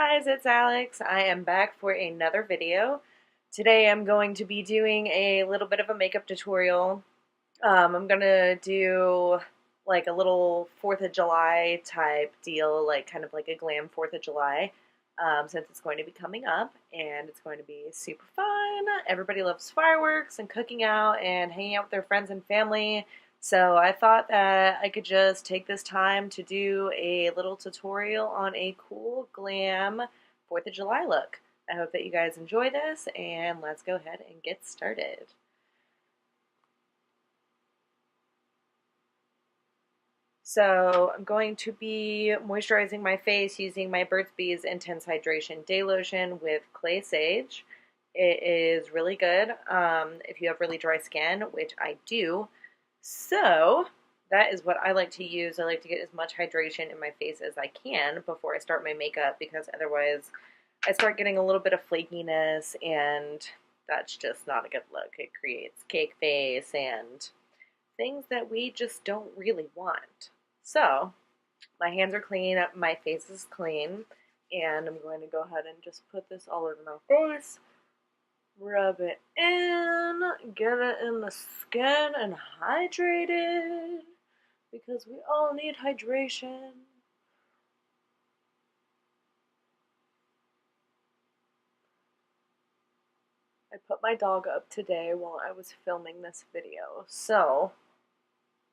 guys, it's Alex. I am back for another video. Today I'm going to be doing a little bit of a makeup tutorial. I'm gonna do like a little 4th of July type deal, like kind of like a glam 4th of July, since it's going to be coming up and it's going to be super fun. Everybody loves fireworks and cooking out and hanging out with their friends and family. So I thought that I could just take this time to do a little tutorial on a cool glam 4th of July look. I hope that you guys enjoy this, and let's go ahead and get started. So I'm going to be moisturizing my face using my Burt's Bees Intense Hydration Day Lotion with Clay Sage. It is really good if you have really dry skin, which I do. So that is what I like to use. I like to get as much hydration in my face as I can before I start my makeup, because otherwise I start getting a little bit of flakiness, and that's just not a good look. It creates cake face and things that we just don't really want. So my hands are clean, my face is clean, and I'm going to go ahead and just put this all over my face. Rub it in, get it in the skin and hydrate it, because we all need hydration. I put my dog up today while I was filming this video, so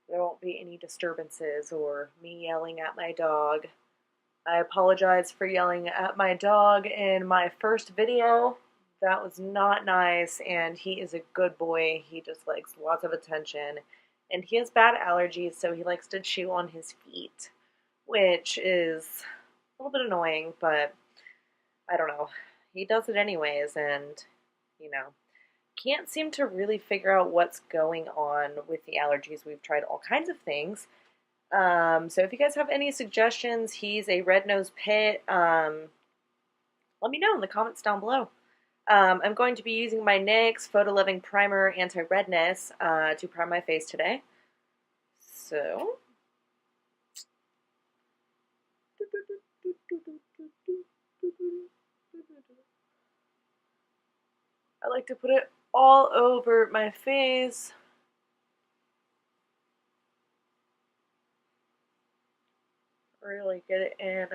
there won't be any disturbances or me yelling at my dog. I apologize for yelling at my dog in my first video. That was not nice, and he is a good boy. He just likes lots of attention, and he has bad allergies, so he likes to chew on his feet, which is a little bit annoying, but I don't know. He does it anyways, and, you know, can't seem to really figure out what's going on with the allergies. We've tried all kinds of things. So if you guys have any suggestions, he's a red-nosed pit, let me know in the comments down below. I'm going to be using my NYX Photo Loving Primer Anti-Redness to prime my face today. So, I like to put it all over my face. Really get it in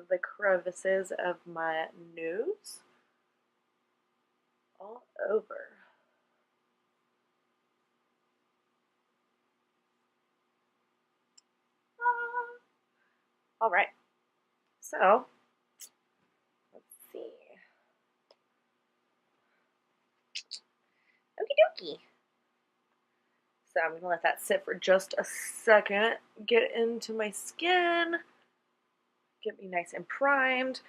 the crevices of my nose. All over. All right. So, let's see. Okie dokie. So I'm going to let that sit for just a second, get into my skin, get me nice and primed.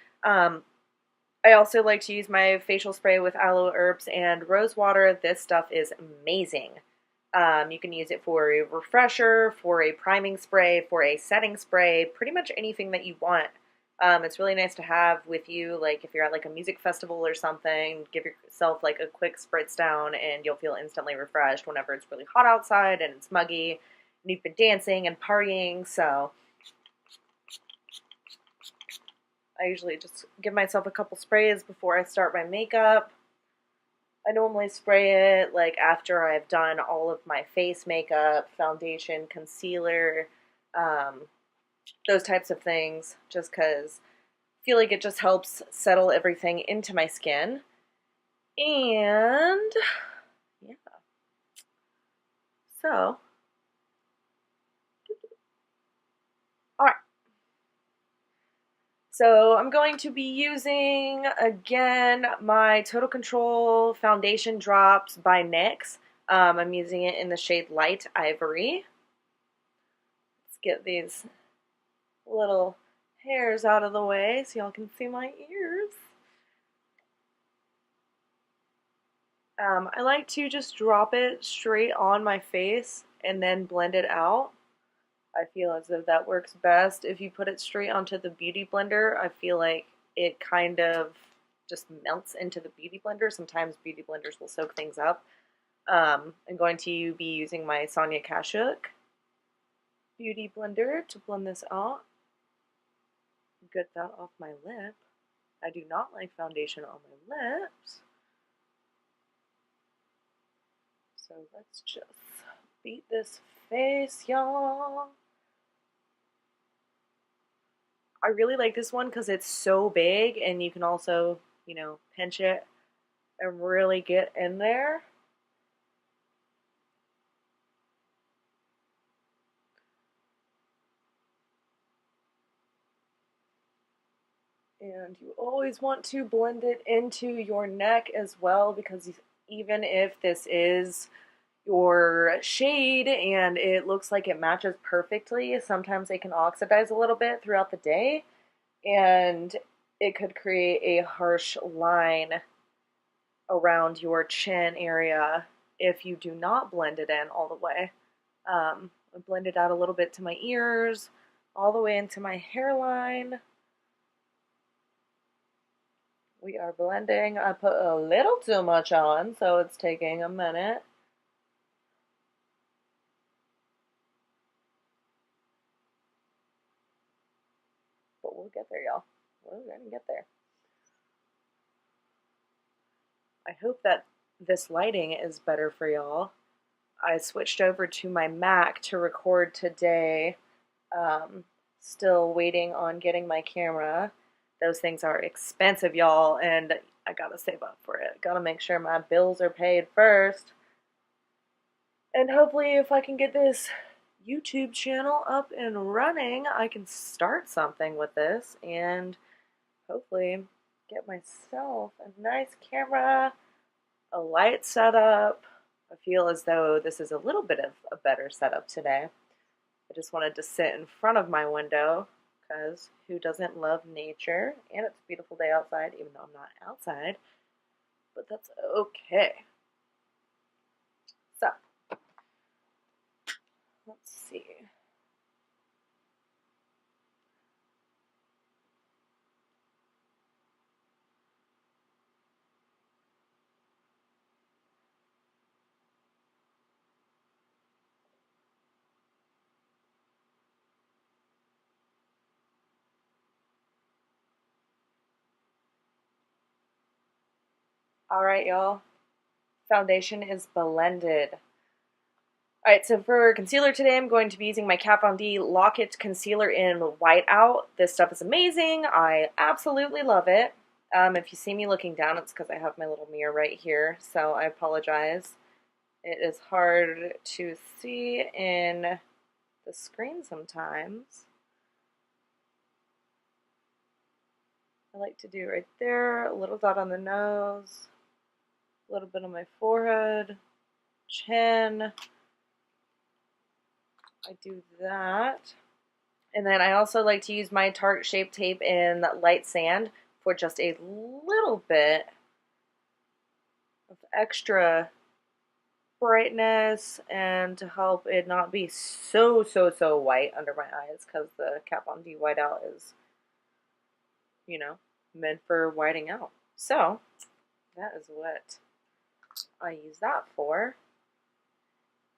I also like to use my facial spray with aloe herbs and rose water. This stuff is amazing. You can use it for a refresher, for a priming spray, for a setting spray, pretty much anything that you want. It's really nice to have with you, like if you're at like a music festival or something, give yourself like a quick spritz down and you'll feel instantly refreshed whenever it's really hot outside and it's muggy and you've been dancing and partying. So I usually just give myself a couple sprays before I start my makeup. I normally spray it like after I've done all of my face makeup, foundation, concealer, those types of things, just because I feel like it just helps settle everything into my skin. And yeah, so alright, so I'm going to be using again my Total Control Foundation Drops by NYX. I'm using it in the shade Light Ivory. Let's get these little hairs out of the way so y'all can see my ears. I like to just drop it straight on my face and then blend it out. I feel as if that works best. If you put it straight onto the beauty blender, I feel like it kind of just melts into the beauty blender. Sometimes beauty blenders will soak things up. I'm going to be using my Sonia Kashuk beauty blender to blend this out. Get that off my lip. I do not like foundation on my lips. So let's just beat this face, y'all. I really like this one because it's so big and you can also, you know, pinch it and really get in there. And you always want to blend it into your neck as well, because even if this is your shade and it looks like it matches perfectly, sometimes they can oxidize a little bit throughout the day and it could create a harsh line around your chin area if you do not blend it in all the way. I blend it out a little bit to my ears, all the way into my hairline. We are blending. I put a little too much on, so it's taking a minute. But we'll get there, y'all. We're gonna get there. I hope that this lighting is better for y'all. I switched over to my Mac to record today. Still waiting on getting my camera. Those things are expensive, y'all, and I gotta save up for it. Gotta make sure my bills are paid first. And hopefully if I can get this YouTube channel up and running, I can start something with this and hopefully get myself a nice camera, a light setup. I feel as though this is a little bit of a better setup today. I just wanted to sit in front of my window because who doesn't love nature? And it's a beautiful day outside, even though I'm not outside, but that's okay. So, let's see. Alright, y'all. Foundation is blended. Alright, so for concealer today, I'm going to be using my Kat Von D Lock It Concealer in Whiteout. This stuff is amazing. I absolutely love it. If you see me looking down, it's because I have my little mirror right here, so I apologize. It is hard to see in the screen sometimes. I like to do right there, a little dot on the nose, a little bit on my forehead, chin. I do that. And then I also like to use my Tarte Shape Tape in Light Sand for just a little bit of extra brightness and to help it not be so white under my eyes, because the Kat Von D Whiteout is, you know, meant for whiting out. So that is what I use that for.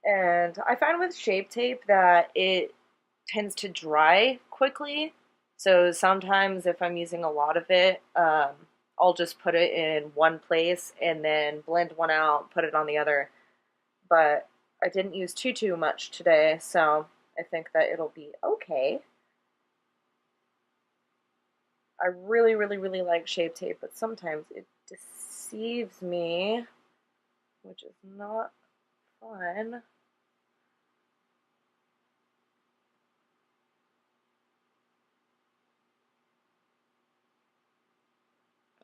And I find with Shape Tape that it tends to dry quickly. So sometimes if I'm using a lot of it, I'll just put it in one place and then blend one out, put it on the other. But I didn't use too much today, so I think that it'll be okay. I really like Shape Tape, but sometimes it deceives me, which is not fun.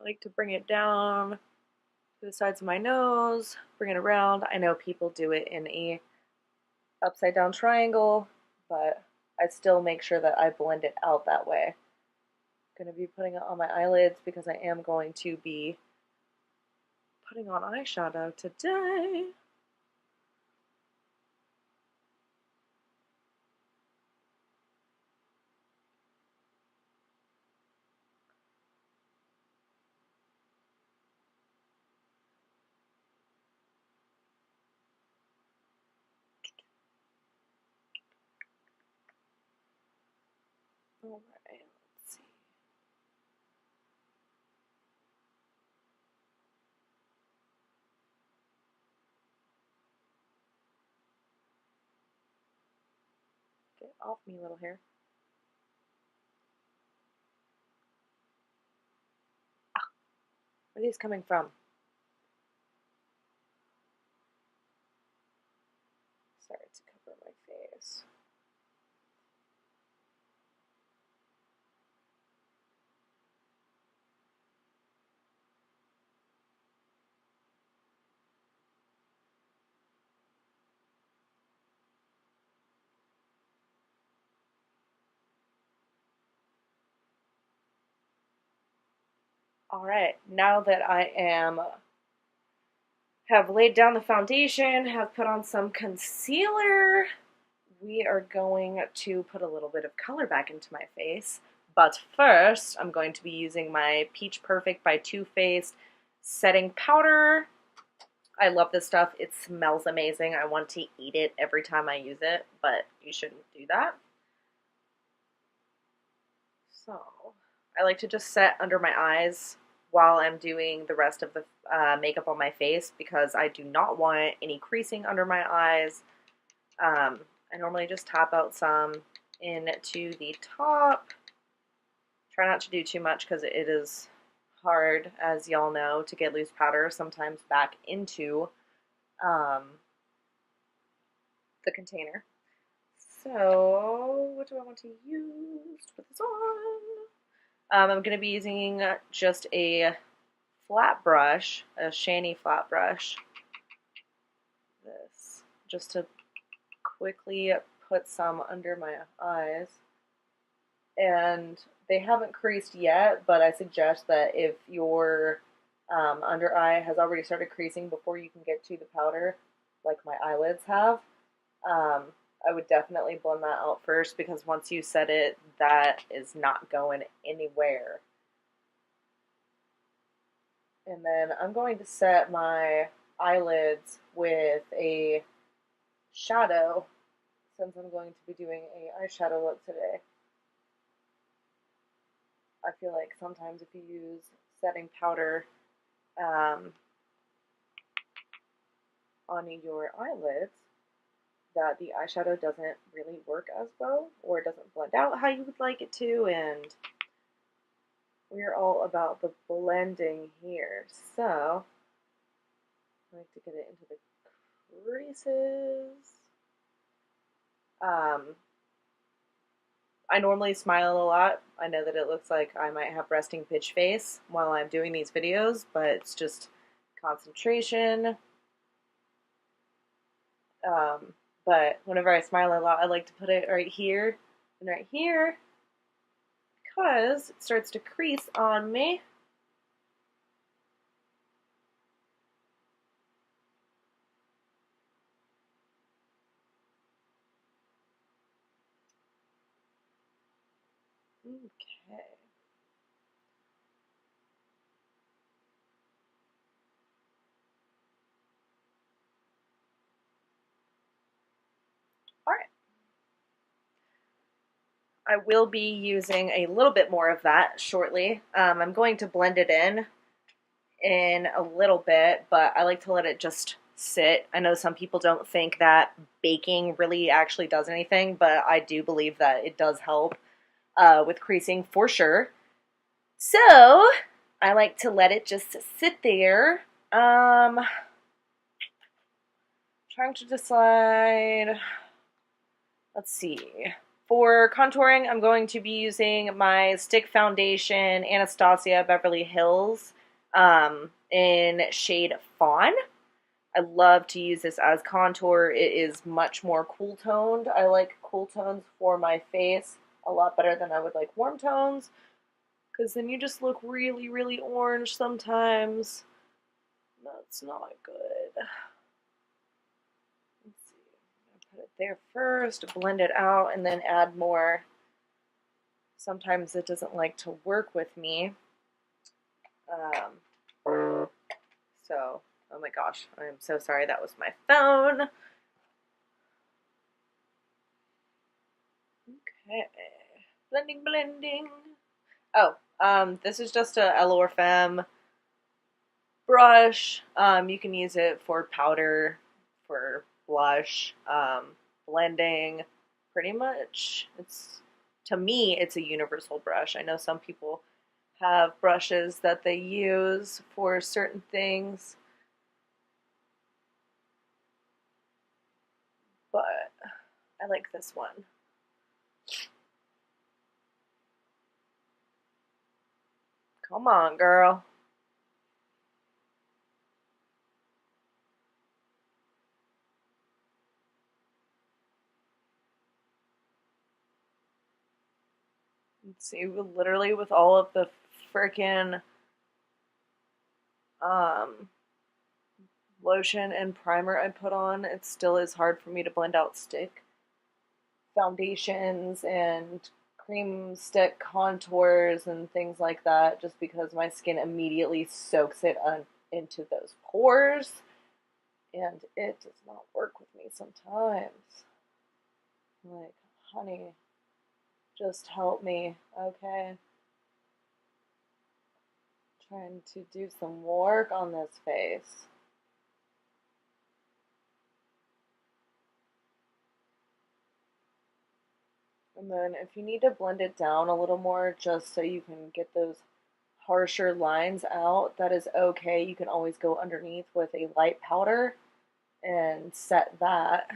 I like to bring it down to the sides of my nose, bring it around. I know people do it in a upside down triangle, but I still make sure that I blend it out that way. I'm going to be putting it on my eyelids because I am going to be putting on eyeshadow today. Alright, let's see. off me, little hair. Ah, where are these coming from? Sorry to cover my face. Alright, now that I have laid down the foundation, have put on some concealer, we are going to put a little bit of color back into my face. But first, I'm going to be using my Peach Perfect by Too Faced setting powder. I love this stuff. It smells amazing. I want to eat it every time I use it, but you shouldn't do that. So, I like to just set under my eyes while I'm doing the rest of the makeup on my face because I do not want any creasing under my eyes. I normally just tap out some into the top. Try not to do too much because it is hard, as y'all know, to get loose powder sometimes back into the container. So, what do I want to use to put this on? I'm going to be using just a flat brush, a shiny flat brush. This, just to quickly put some under my eyes. And they haven't creased yet, but I suggest that if your under eye has already started creasing before you can get to the powder, like my eyelids have, I would definitely blend that out first because once you set it, that is not going anywhere. And then I'm going to set my eyelids with a shadow since I'm going to be doing an eyeshadow look today. I feel like sometimes if you use setting powder on your eyelids, that the eyeshadow doesn't really work as well, or it doesn't blend out how you would like it to, and we're all about the blending here. So, I like to get it into the creases. I normally smile a lot. I know that it looks like I might have resting bitch face while I'm doing these videos, but it's just concentration. But whenever I smile a lot, I like to put it right here and right here because it starts to crease on me. Okay. All right. I will be using a little bit more of that shortly. I'm going to blend it in a little bit, but I like to let it just sit. I know some people don't think that baking really actually does anything, but I do believe that it does help with creasing for sure. So I like to let it just sit there. Trying to decide, let's see. For contouring, I'm going to be using my stick foundation Anastasia Beverly Hills in shade Fawn. I love to use this as contour. It is much more cool toned. I like cool tones for my face a lot better than I would like warm tones because then you just look really, really orange sometimes. That's not good. Let's see. I'm gonna put it there first, blend it out, and then add more. Sometimes it doesn't like to work with me. So, oh my gosh, I'm so sorry. That was my phone. Okay. Blending, blending. Oh, this is just a L'Oreal Femme brush. You can use it for powder, for blush, blending. pretty much, to me, it's a universal brush. I know some people have brushes that they use for certain things, but I like this one. Come on, girl. Let's see, literally with all of the freaking lotion and primer I put on, it still is hard for me to blend out stick foundations and cream stick contours and things like that, just because my skin immediately soaks it into those pores, and it does not work with me sometimes. Like, honey, just help me, okay? Trying to do some work on this face. And then if you need to blend it down a little more just so you can get those harsher lines out, that is okay. You can always go underneath with a light powder and set that.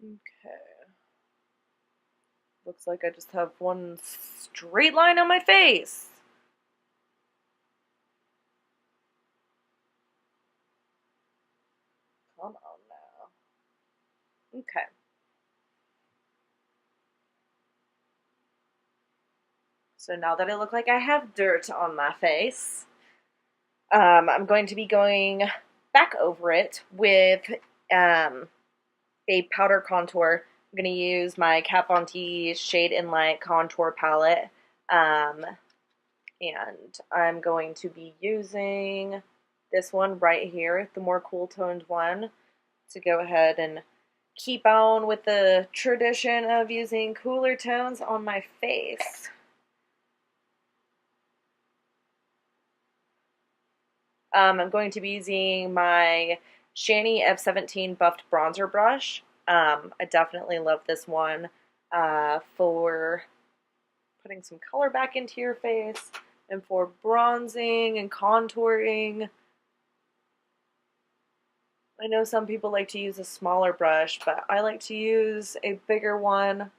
Okay. Looks like I just have one straight line on my face. Come on now. Okay. So now that I look like I have dirt on my face, I'm going to be going back over it with a powder contour. I'm going to use my Kat Von D Shade and Light contour palette, and I'm going to be using this one right here, the more cool toned one, to go ahead and keep on with the tradition of using cooler tones on my face. I'm going to be using my Shani F17 Buffed Bronzer Brush. I definitely love this one for putting some color back into your face and for bronzing and contouring. I know some people like to use a smaller brush, but I like to use a bigger one.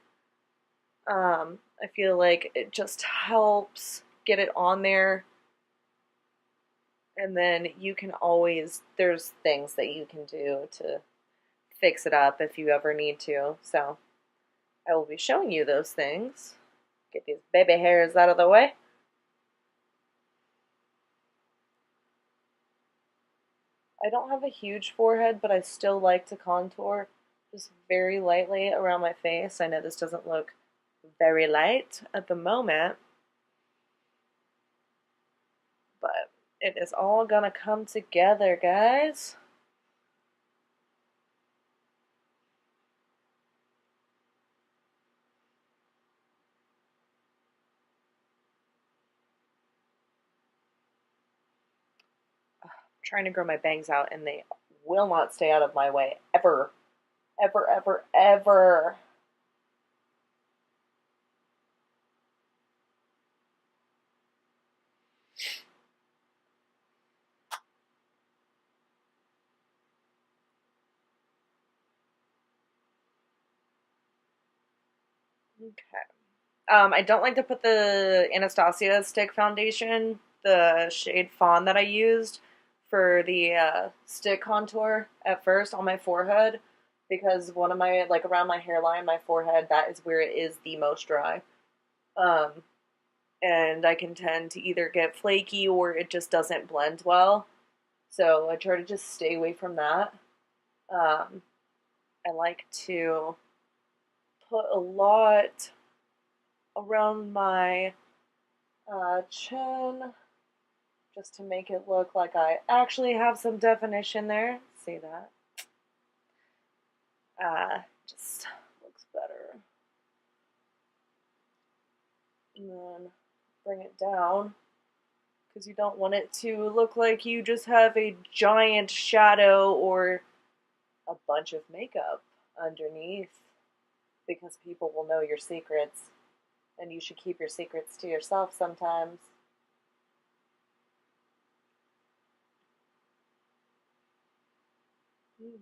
I feel like it just helps get it on there. And then you can always, there's things that you can do to fix it up if you ever need to. So I will be showing you those things. Get these baby hairs out of the way. I don't have a huge forehead, but I still like to contour just very lightly around my face. I know this doesn't look very light at the moment, but it is all gonna come together, guys. I'm trying to grow my bangs out and they will not stay out of my way ever. Ever, ever, ever. Okay. I don't like to put the Anastasia stick foundation, the shade Fawn that I used for the stick contour at first on my forehead, because one of my, like around my hairline, my forehead, that is where it is the most dry. Um, and I can tend to either get flaky or it just doesn't blend well. So I try to just stay away from that. I like to put a lot around my chin just to make it look like I actually have some definition there. See that? Just looks better. And then bring it down because you don't want it to look like you just have a giant shadow or a bunch of makeup underneath, because people will know your secrets, and you should keep your secrets to yourself sometimes. Okay.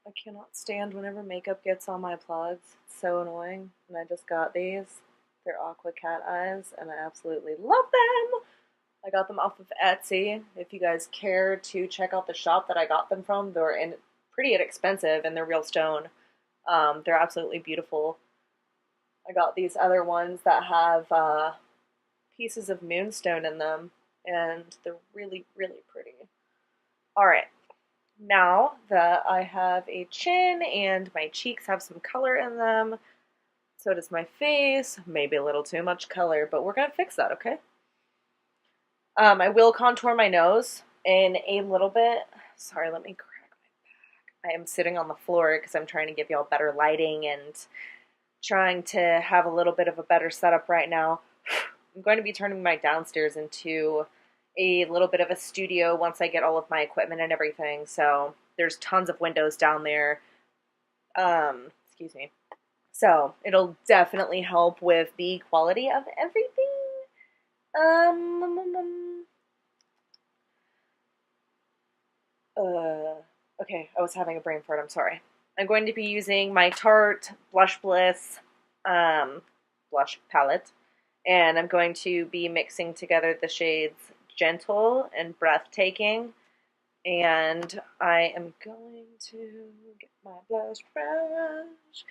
I cannot stand whenever makeup gets on my plugs. It's so annoying. And I just got these. They're Aqua Cat Eyes, and I absolutely love them. I got them off of Etsy. If you guys care to check out the shop that I got them from, they're pretty inexpensive and they're real stone. They're absolutely beautiful. I got these other ones that have pieces of moonstone in them, and they're really, really pretty. Alright, now that I have a chin and my cheeks have some color in them, so does my face, maybe a little too much color, but we're going to fix that, okay? I will contour my nose in a little bit. Sorry, let me crack my back. I am sitting on the floor because I'm trying to give y'all better lighting and trying to have a little bit of a better setup right now. I'm going to be turning my downstairs into a little bit of a studio once I get all of my equipment and everything. So there's tons of windows down there. Excuse me. So it'll definitely help with the quality of everything. Okay, I was having a brain fart, I'm sorry. I'm going to be using my Tarte Blush Bliss blush palette, and I'm going to be mixing together the shades Gentle and Breathtaking, and I am going to get my blush brush.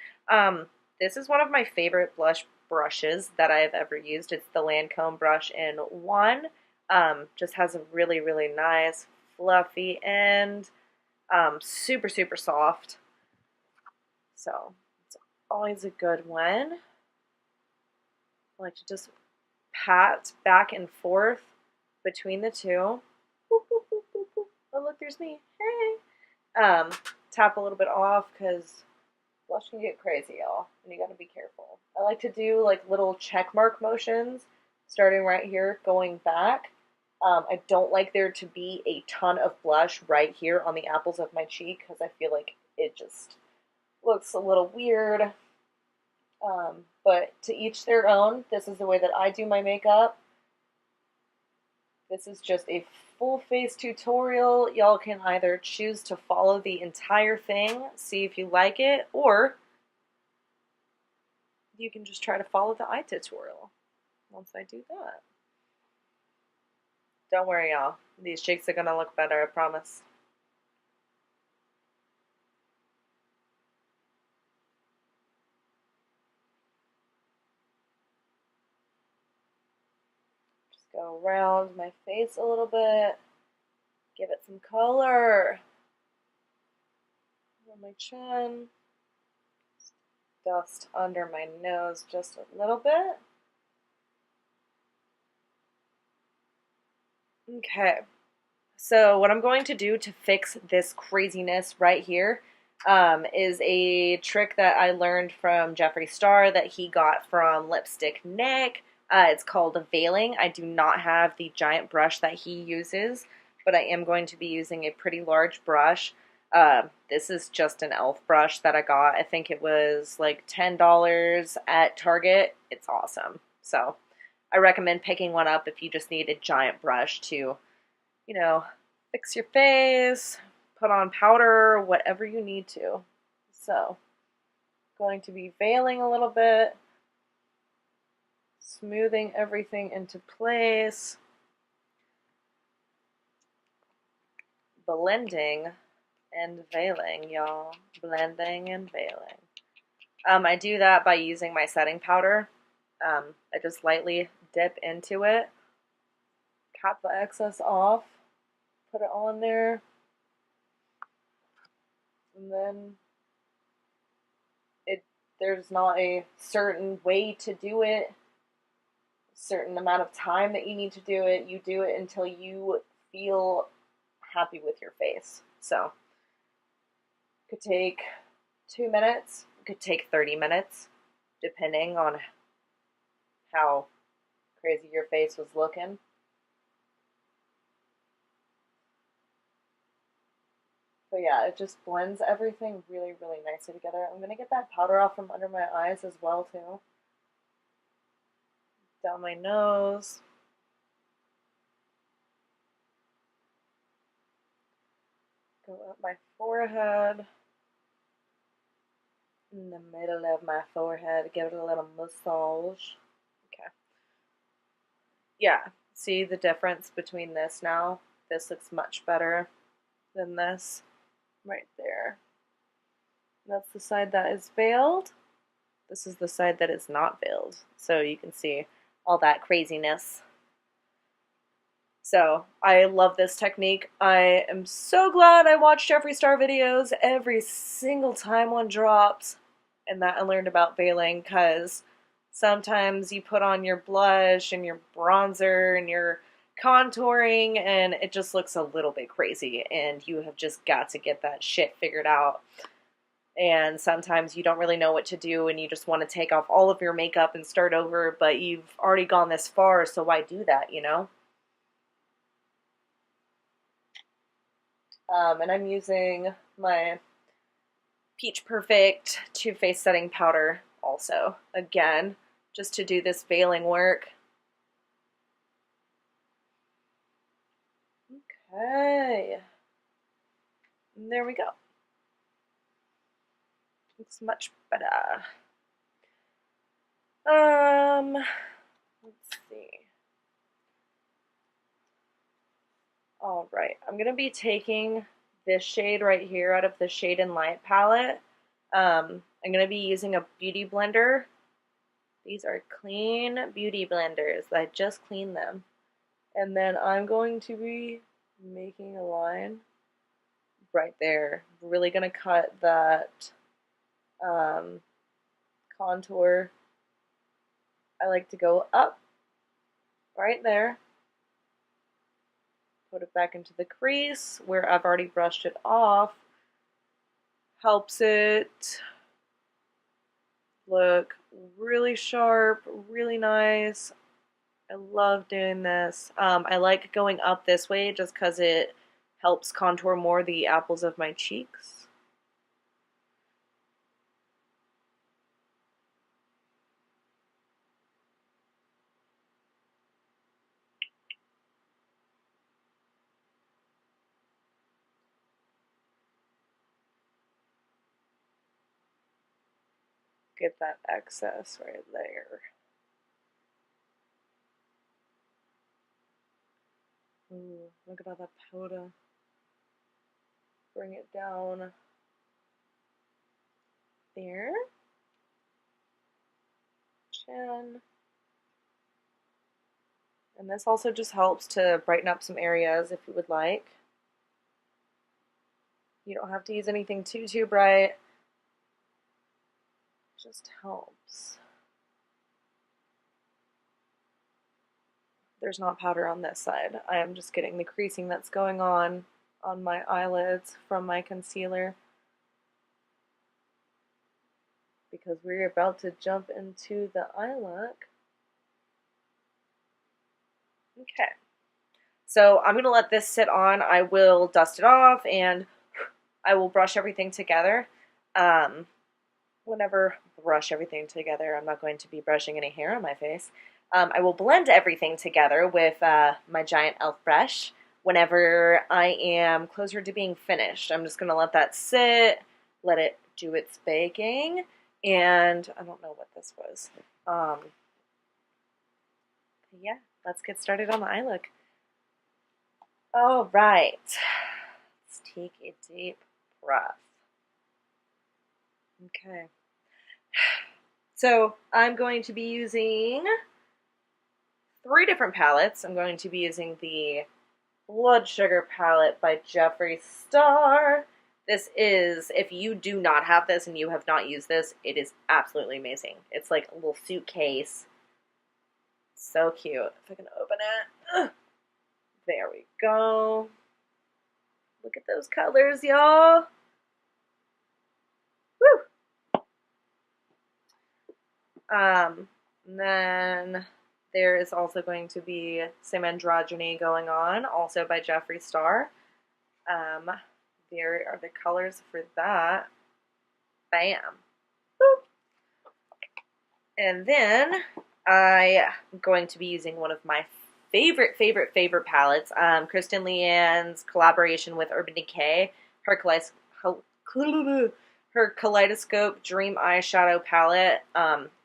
This is one of my favorite blush brushes that I've ever used. It's the Lancome brush in 1. Just has a really, really nice fluffy end. Super, super soft. So it's always a good one. I like to just pat back and forth between the two. Boop, boop, boop, boop, boop. Oh, look, there's me. Hey. Tap a little bit off because blush can get crazy, y'all, and you gotta be careful. I like to do like little check mark motions, starting right here, going back. I don't like there to be a ton of blush right here on the apples of my cheek because I feel like it just looks a little weird. But to each their own. This is the way that I do my makeup. This is just a full face tutorial. Y'all can either choose to follow the entire thing, see if you like it, or you can just try to follow the eye tutorial once I do that. Don't worry, y'all. These cheeks are gonna look better, I promise. Just go around my face a little bit. Give it some color. On my chin. Dust under my nose just a little bit. Okay, so what I'm going to do to fix this craziness right here is a trick that I learned from Jeffree Star that he got from Lipstick Nick. It's called veiling. I do not have the giant brush that he uses, but I am going to be using a pretty large brush. This is just an e.l.f. brush that I got. I think it was like $10 at Target. It's awesome. So I recommend picking one up if you just need a giant brush to, you know, fix your face, put on powder, whatever you need to. So, going to be veiling a little bit, smoothing everything into place, blending and veiling, y'all. Blending and veiling. I do that by using my setting powder. I just lightly dip into it, cap the excess off, put it on there, and then there's not a certain way to do it, a certain amount of time that you need to do it. You do it until you feel happy with your face. So it could take 2 minutes, it could take 30 minutes, depending on how crazy your face was looking. But yeah, it just blends everything really, really nicely together. I'm going to get that powder off from under my eyes as well, too. Down my nose. Go up my forehead. In the middle of my forehead. Give it a little massage. Okay. Yeah, see the difference between this now? This looks much better than this. Right there. That's the side that is veiled. This is the side that is not veiled. So you can see all that craziness. So I love this technique. I am so glad I watched Jeffree Star videos every single time one drops and that I learned about veiling, because sometimes you put on your blush and your bronzer and your contouring and it just looks a little bit crazy, and you have just got to get that shit figured out. And sometimes you don't really know what to do and you just want to take off all of your makeup and start over, but you've already gone this far, so why do that, you know? And I'm using my Peach Perfect Too Faced Setting Powder also, again, just to do this veiling work. Okay. And there we go. Looks much better. Let's see. All right, I'm gonna be taking this shade right here out of the Shade and Light palette. I'm gonna be using a beauty blender. These are clean beauty blenders. I just cleaned them. And then I'm going to be making a line right there. Really gonna cut that contour. I like to go up right there. Put it back into the crease where I've already brushed it off. Helps it look really sharp, really nice. I love doing this. I like going up this way just because it helps contour more the apples of my cheeks. Get that excess right there. Ooh, look at all that powder. Bring it down there. Chin. And this also just helps to brighten up some areas if you would like. You don't have to use anything too bright. It just helps. There's not powder on this side. I am just getting the creasing that's going on my eyelids from my concealer, because we're about to jump into the eye look. Okay, so I'm going to let this sit on. I will dust it off and I will brush everything together. Whenever brush everything together, I'm not going to be brushing any hair on my face. I will blend everything together with my giant e.l.f. brush whenever I am closer to being finished. I'm just going to let that sit, let it do its baking, and I don't know what this was. Yeah, let's get started on the eye look. All right, let's take a deep breath. Okay. So I'm going to be using 3 different palettes. I'm going to be using the Blood Sugar palette by Jeffree Star. This is, if you do not have this and you have not used this, it is absolutely amazing. It's like a little suitcase. So cute. If I can open it. There we go. Look at those colors, y'all. Woo! And then there is also going to be some androgyny going on, also by Jeffree Star. There are the colors for that. Bam. Boop. And then I am going to be using one of my favorite palettes, Kristen Leanne's collaboration with Urban Decay, her Kaleidoscope Dream Eyeshadow Palette.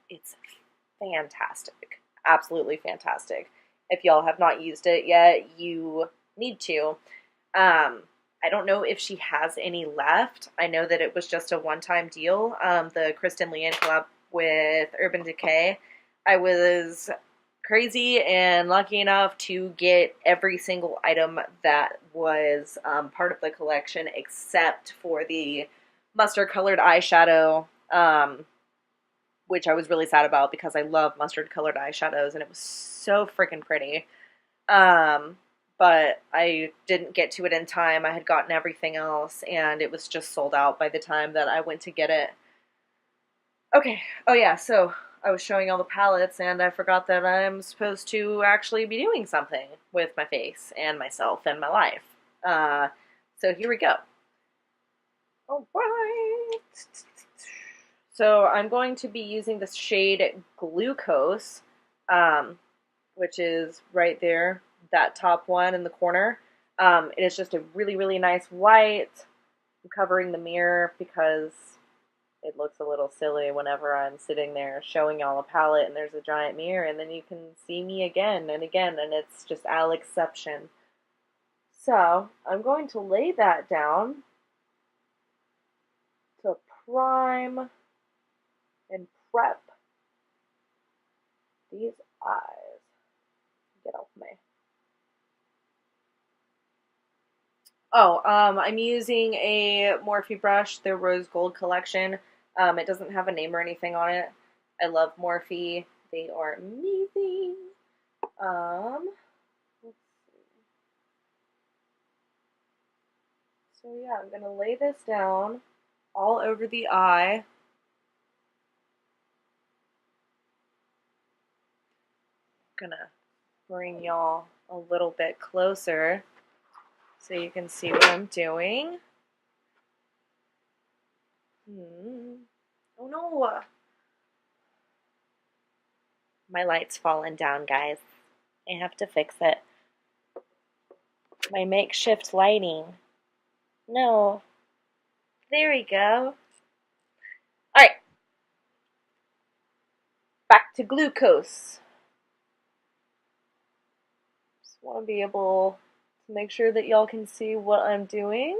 It's fantastic. Absolutely fantastic. If y'all have not used it yet, you need to. I don't know if she has any left. I know that it was just a one-time deal, the Kristen Leanne collab with Urban Decay. I was crazy and lucky enough to get every single item that was part of the collection except for the mustard-colored eyeshadow, which I was really sad about because I love mustard-colored eyeshadows, and it was so freaking pretty. But I didn't get to it in time. I had gotten everything else, and it was just sold out by the time that I went to get it. Okay, oh yeah, so I was showing all the palettes, and I forgot that I'm supposed to actually be doing something with my face, and myself, and my life. So here we go. Alright. So I'm going to be using the shade Glucose, which is right there. That top one in the corner. It is just a really nice white. I'm covering the mirror because it looks a little silly whenever I'm sitting there showing y'all a palette and there's a giant mirror and then you can see me again and again and it's just Alexception. So I'm going to lay that down to prime and prep these eyes. Get off me. Oh, I'm using a Morphe brush, the Rose Gold collection. It doesn't have a name or anything on it. I love Morphe. They are amazing. Let's see. So yeah, I'm gonna lay this down all over the eye. I'm gonna bring y'all a little bit closer so you can see what I'm doing. Oh no! My light's falling down, guys. I have to fix it. My makeshift lighting. No. There we go. Alright. Back to Glucose. Just want to be able to make sure that y'all can see what I'm doing.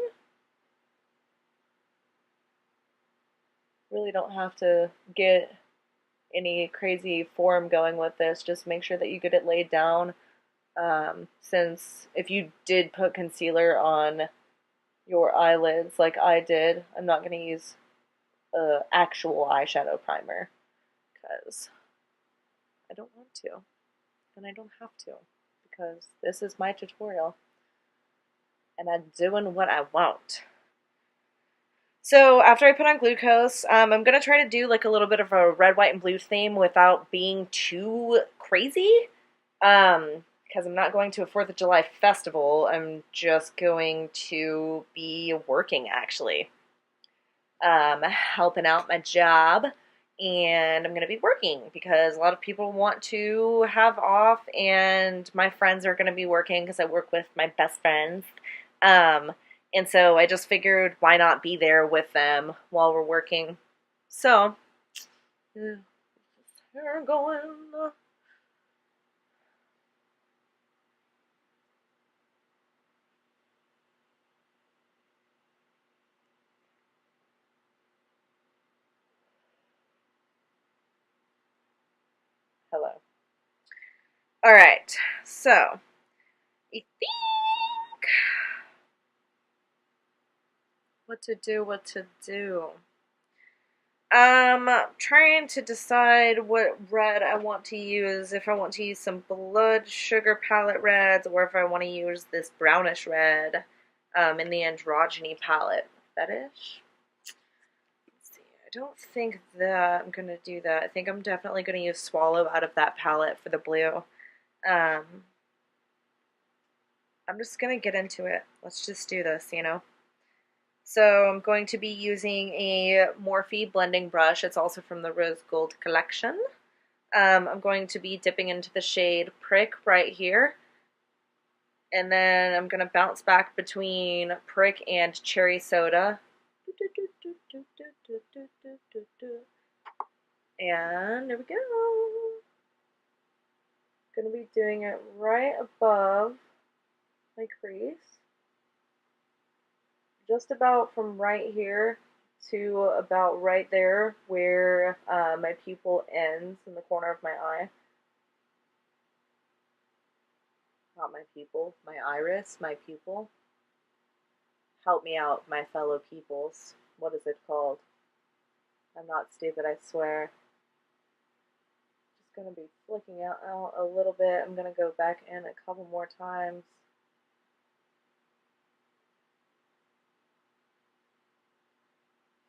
Really don't have to get any crazy form going with this. Just make sure that you get it laid down. Since if you did put concealer on your eyelids like I did, I'm not going to use an actual eyeshadow primer because I don't want to, and I don't have to because this is my tutorial and I'm doing what I want. So after I put on Glucose, I'm going to try to do like a little bit of a red, white, and blue theme without being too crazy. Because I'm not going to a 4th of July festival. I'm just going to be working, actually. Helping out my job. And I'm going to be working because a lot of people want to have off. And my friends are going to be working because I work with my best friends. And so I just figured why not be there with them while we're working. So, we're going. Hello. Alright, so, I think what to do. Trying to decide what red I want to use, if I want to use some blood sugar palette reds, or if I want to use this brownish red in the androgyny palette. Fetish? Let's see, I don't think that I'm going to do that. I think I'm definitely going to use Swallow out of that palette for the blue. I'm just going to get into it. Let's just do this, you know? So I'm going to be using a Morphe blending brush. It's also from the Rose Gold collection. I'm going to be dipping into the shade Prick right here. And then I'm going to bounce back between Prick and Cherry Soda. And there we go. Going to be doing it right above my crease. Just about from right here to about right there where my pupil ends in the corner of my eye. Not my pupil, my iris, my pupil. Help me out, my fellow peoples. What is it called? I'm not stupid, I swear. Just gonna be flicking out a little bit. I'm gonna go back in a couple more times.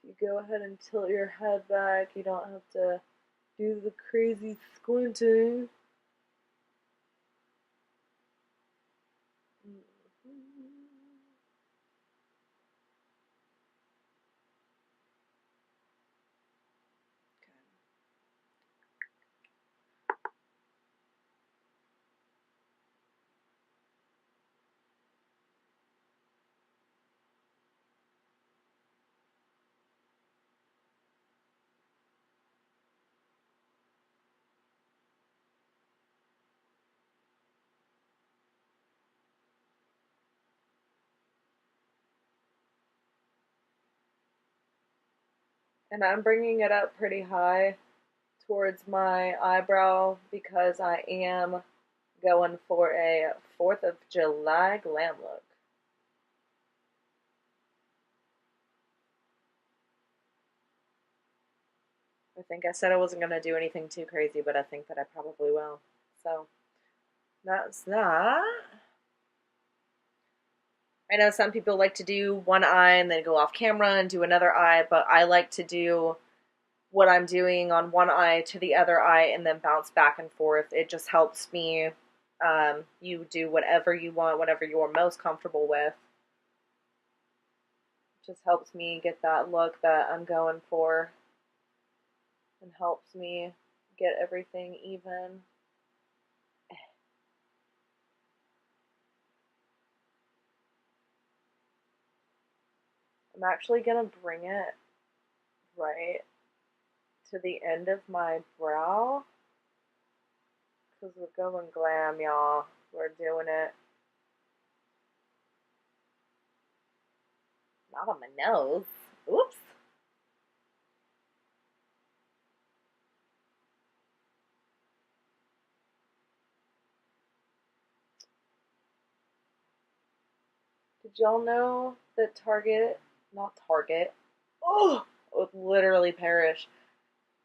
You go ahead and tilt your head back. You don't have to do the crazy squinting. And I'm bringing it up pretty high towards my eyebrow because I am going for a 4th of July glam look. I think I said I wasn't going to do anything too crazy, but I think that I probably will. So that's that. I know some people like to do one eye and then go off camera and do another eye, but I like to do what I'm doing on one eye to the other eye and then bounce back and forth. It just helps me. You do whatever you want, whatever you're most comfortable with. It just helps me get that look that I'm going for and helps me get everything even. I'm actually going to bring it right to the end of my brow because we're going glam, y'all. We're doing it. Not on my nose. Oops. Did y'all know that not Target, oh, I would literally perish.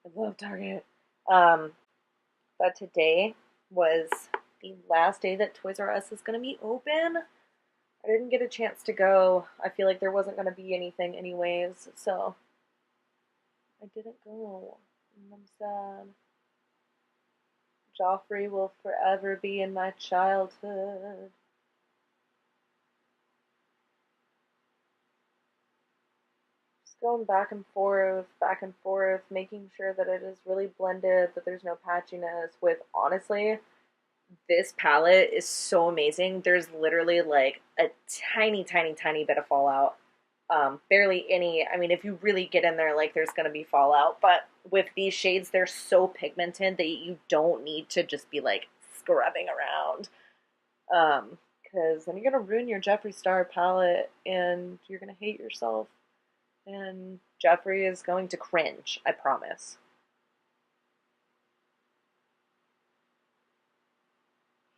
I love Target. But today was the last day that Toys R Us is going to be open. I didn't get a chance to go. I feel like there wasn't going to be anything anyways, so I didn't go. And I'm sad. Jeffree will forever be in my childhood. Just going back and forth, making sure that it is really blended, that there's no patchiness with, honestly, this palette is so amazing. There's literally like a tiny, tiny, tiny bit of fallout. Barely any. I mean, if you really get in there, like, there's going to be fallout. But with these shades, they're so pigmented that you don't need to just be, like, scrubbing around. Because then you're going to ruin your Jeffree Star palette, and you're going to hate yourself. And Jeffree is going to cringe, I promise.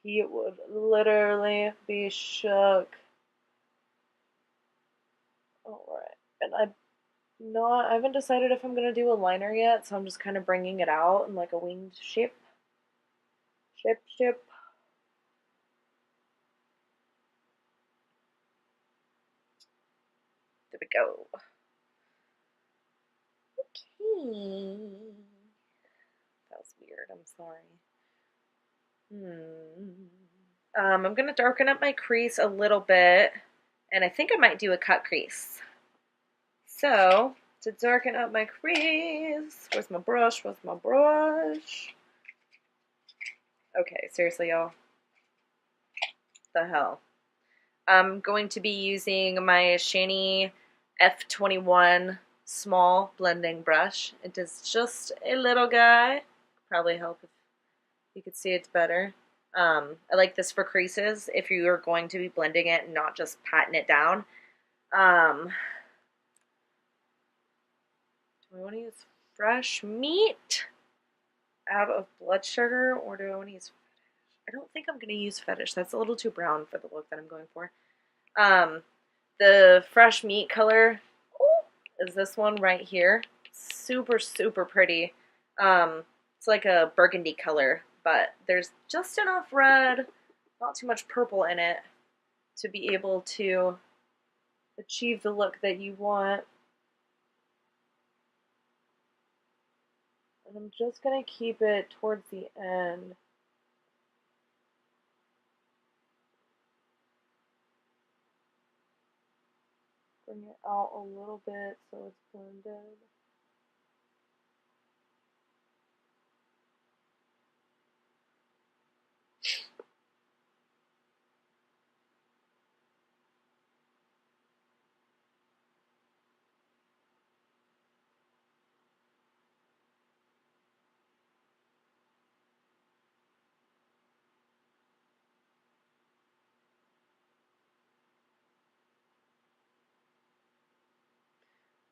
He would literally be shook. Alright, and I haven't decided if I'm going to do a liner yet, so I'm just kind of bringing it out in like a winged shape. Ship. There we go. That was weird. I'm sorry. I'm going to darken up my crease a little bit, and I think I might do a cut crease. So, to darken up my crease, where's my brush? Where's my brush? Okay, seriously, y'all. The hell. I'm going to be using my Shiny F21 small blending brush. It is just a little guy. Probably help if you could see it better. I like this for creases if you are going to be blending it and not just patting it down. Do I want to use fresh meat out of blood sugar, or do I want to use fetish? I don't think I'm going to use fetish. That's a little too brown for the look that I'm going for. The fresh meat color is this one right here. Super, super pretty. It's like a burgundy color, but there's just enough red, not too much purple in it, to be able to achieve the look that you want. And I'm just going to keep it towards the end. Bring it out a little bit so it's blended.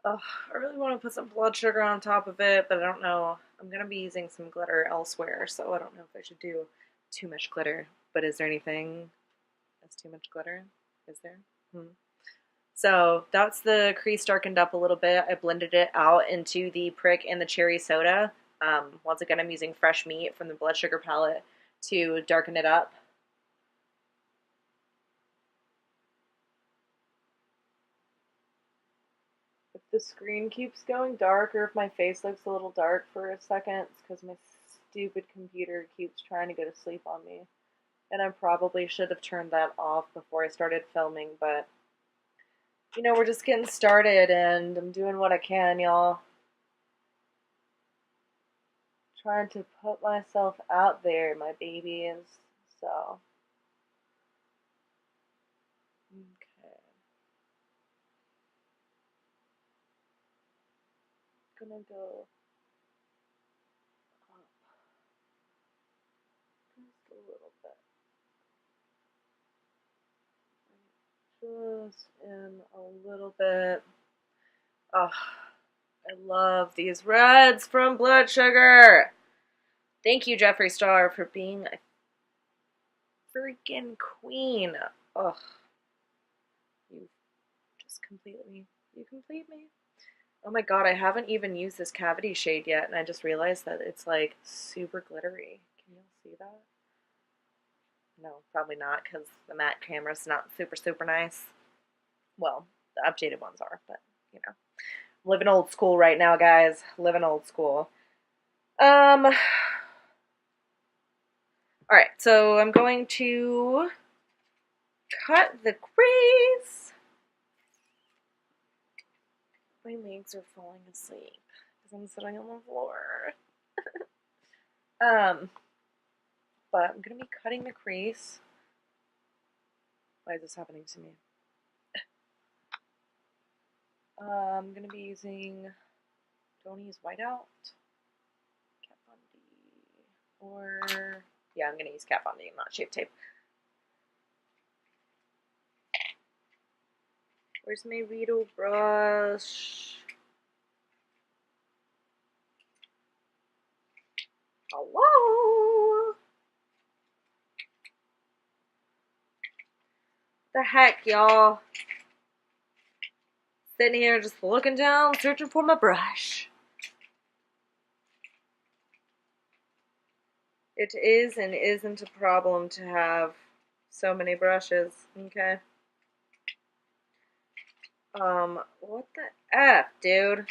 Oh, I really want to put some blood sugar on top of it, but I don't know. I'm going to be using some glitter elsewhere, so I don't know if I should do too much glitter. But is there anything that's too much glitter? Is there? So that's the crease darkened up a little bit. I blended it out into the prick and the cherry soda. Once again, I'm using fresh meat from the blood sugar palette to darken it up. If the screen keeps going dark, or if my face looks a little dark for a second, it's because my stupid computer keeps trying to go to sleep on me. And I probably should have turned that off before I started filming, but you know, we're just getting started and I'm doing what I can, y'all. Trying to put myself out there, my babies. So, okay. Gonna go up just a little bit. Just in a little bit. Oh, I love these reds from Blood Sugar. Thank you, Jeffree Star, for being a freaking queen. Oh, you just complete me. You complete me. Oh my god, I haven't even used this cavity shade yet, and I just realized that it's like super glittery. Can you see that? No, probably not, because the matte camera's not super, super nice. Well, the updated ones are, but, you know. Living old school right now, guys. Living old school. Alright, so I'm going to cut the crease. My legs are falling asleep because I'm sitting on the floor. But I'm going to be cutting the crease. Why is this happening to me? I'm going to be using, don't use whiteout, Kat Von D, or, yeah, I'm going to use Kat Von D, not Shape Tape. Where's my Rideau brush? Hello? The heck, y'all? Sitting here just looking down, searching for my brush. It is and isn't a problem to have so many brushes, okay? What the F, dude?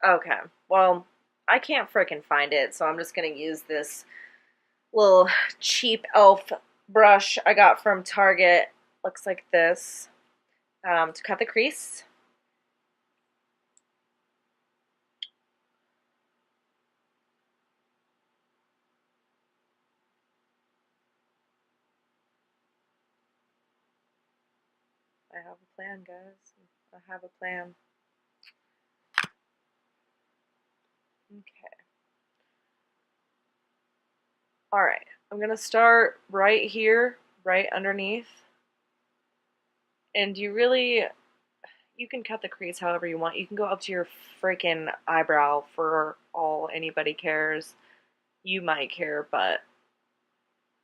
Okay, well, I can't frickin' find it, so I'm just gonna use this little cheap elf brush I got from Target. Looks like this, to cut the crease. I have a plan, guys. I have a plan. Okay. Alright, I'm gonna start right here, right underneath. And you can cut the crease however you want. You can go up to your freaking eyebrow for all anybody cares. You might care, but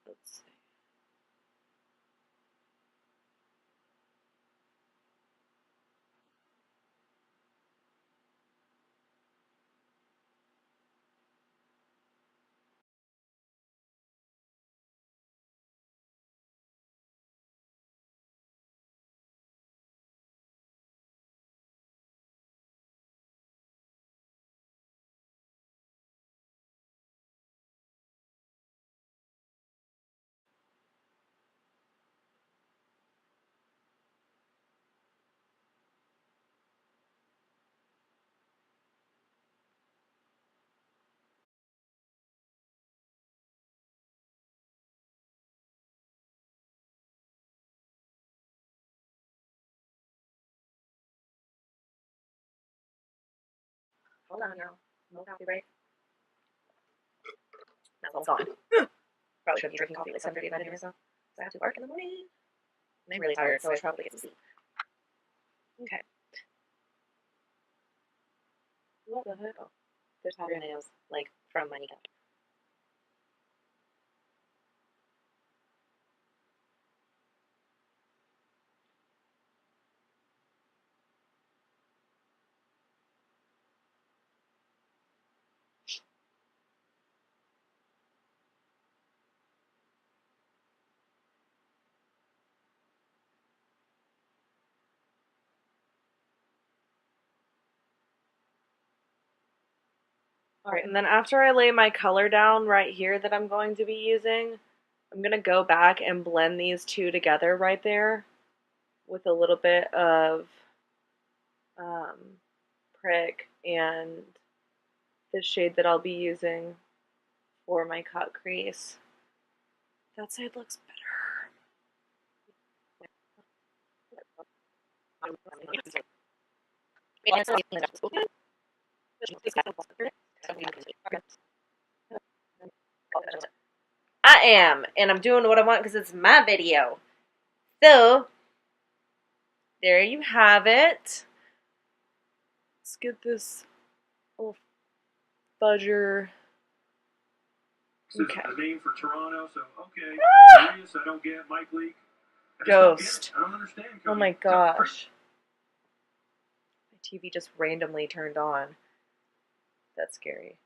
let's see. Hold on, y'all. No copyright. That's all gone. Probably shouldn't be drinking coffee at like 7:30 at night anyway, so I have to work in the morning. And I'm really tired, so I should probably get some sleep. Okay. What the heck? Oh, there's powder in my nails, like from my makeup. Alright, and then after I lay my color down right here that I'm going to be using, I'm going to go back and blend these two together right there with a little bit of prick and the shade that I'll be using for my cut crease. That side looks better. I am, and I'm doing what I want because it's my video. So, there you have it. Let's get this little fudger. Okay. A name for Toronto, so okay. Serious, I don't get Mike Leake. Ghost. I don't understand. Oh my gosh. My TV just randomly turned on. That's scary.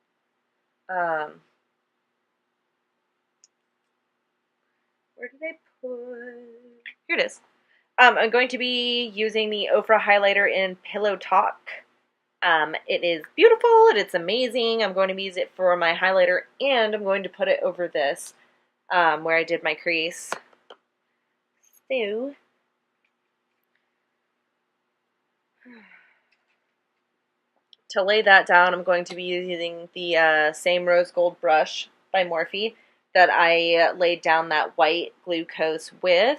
Where did I put? Here it is. I'm going to be using the Ofra highlighter in Pillowtalk. It is beautiful and it's amazing. I'm going to use it for my highlighter and I'm going to put it over this where I did my crease. So, to lay that down, I'm going to be using the same rose gold brush by Morphe that I laid down that white glucose with.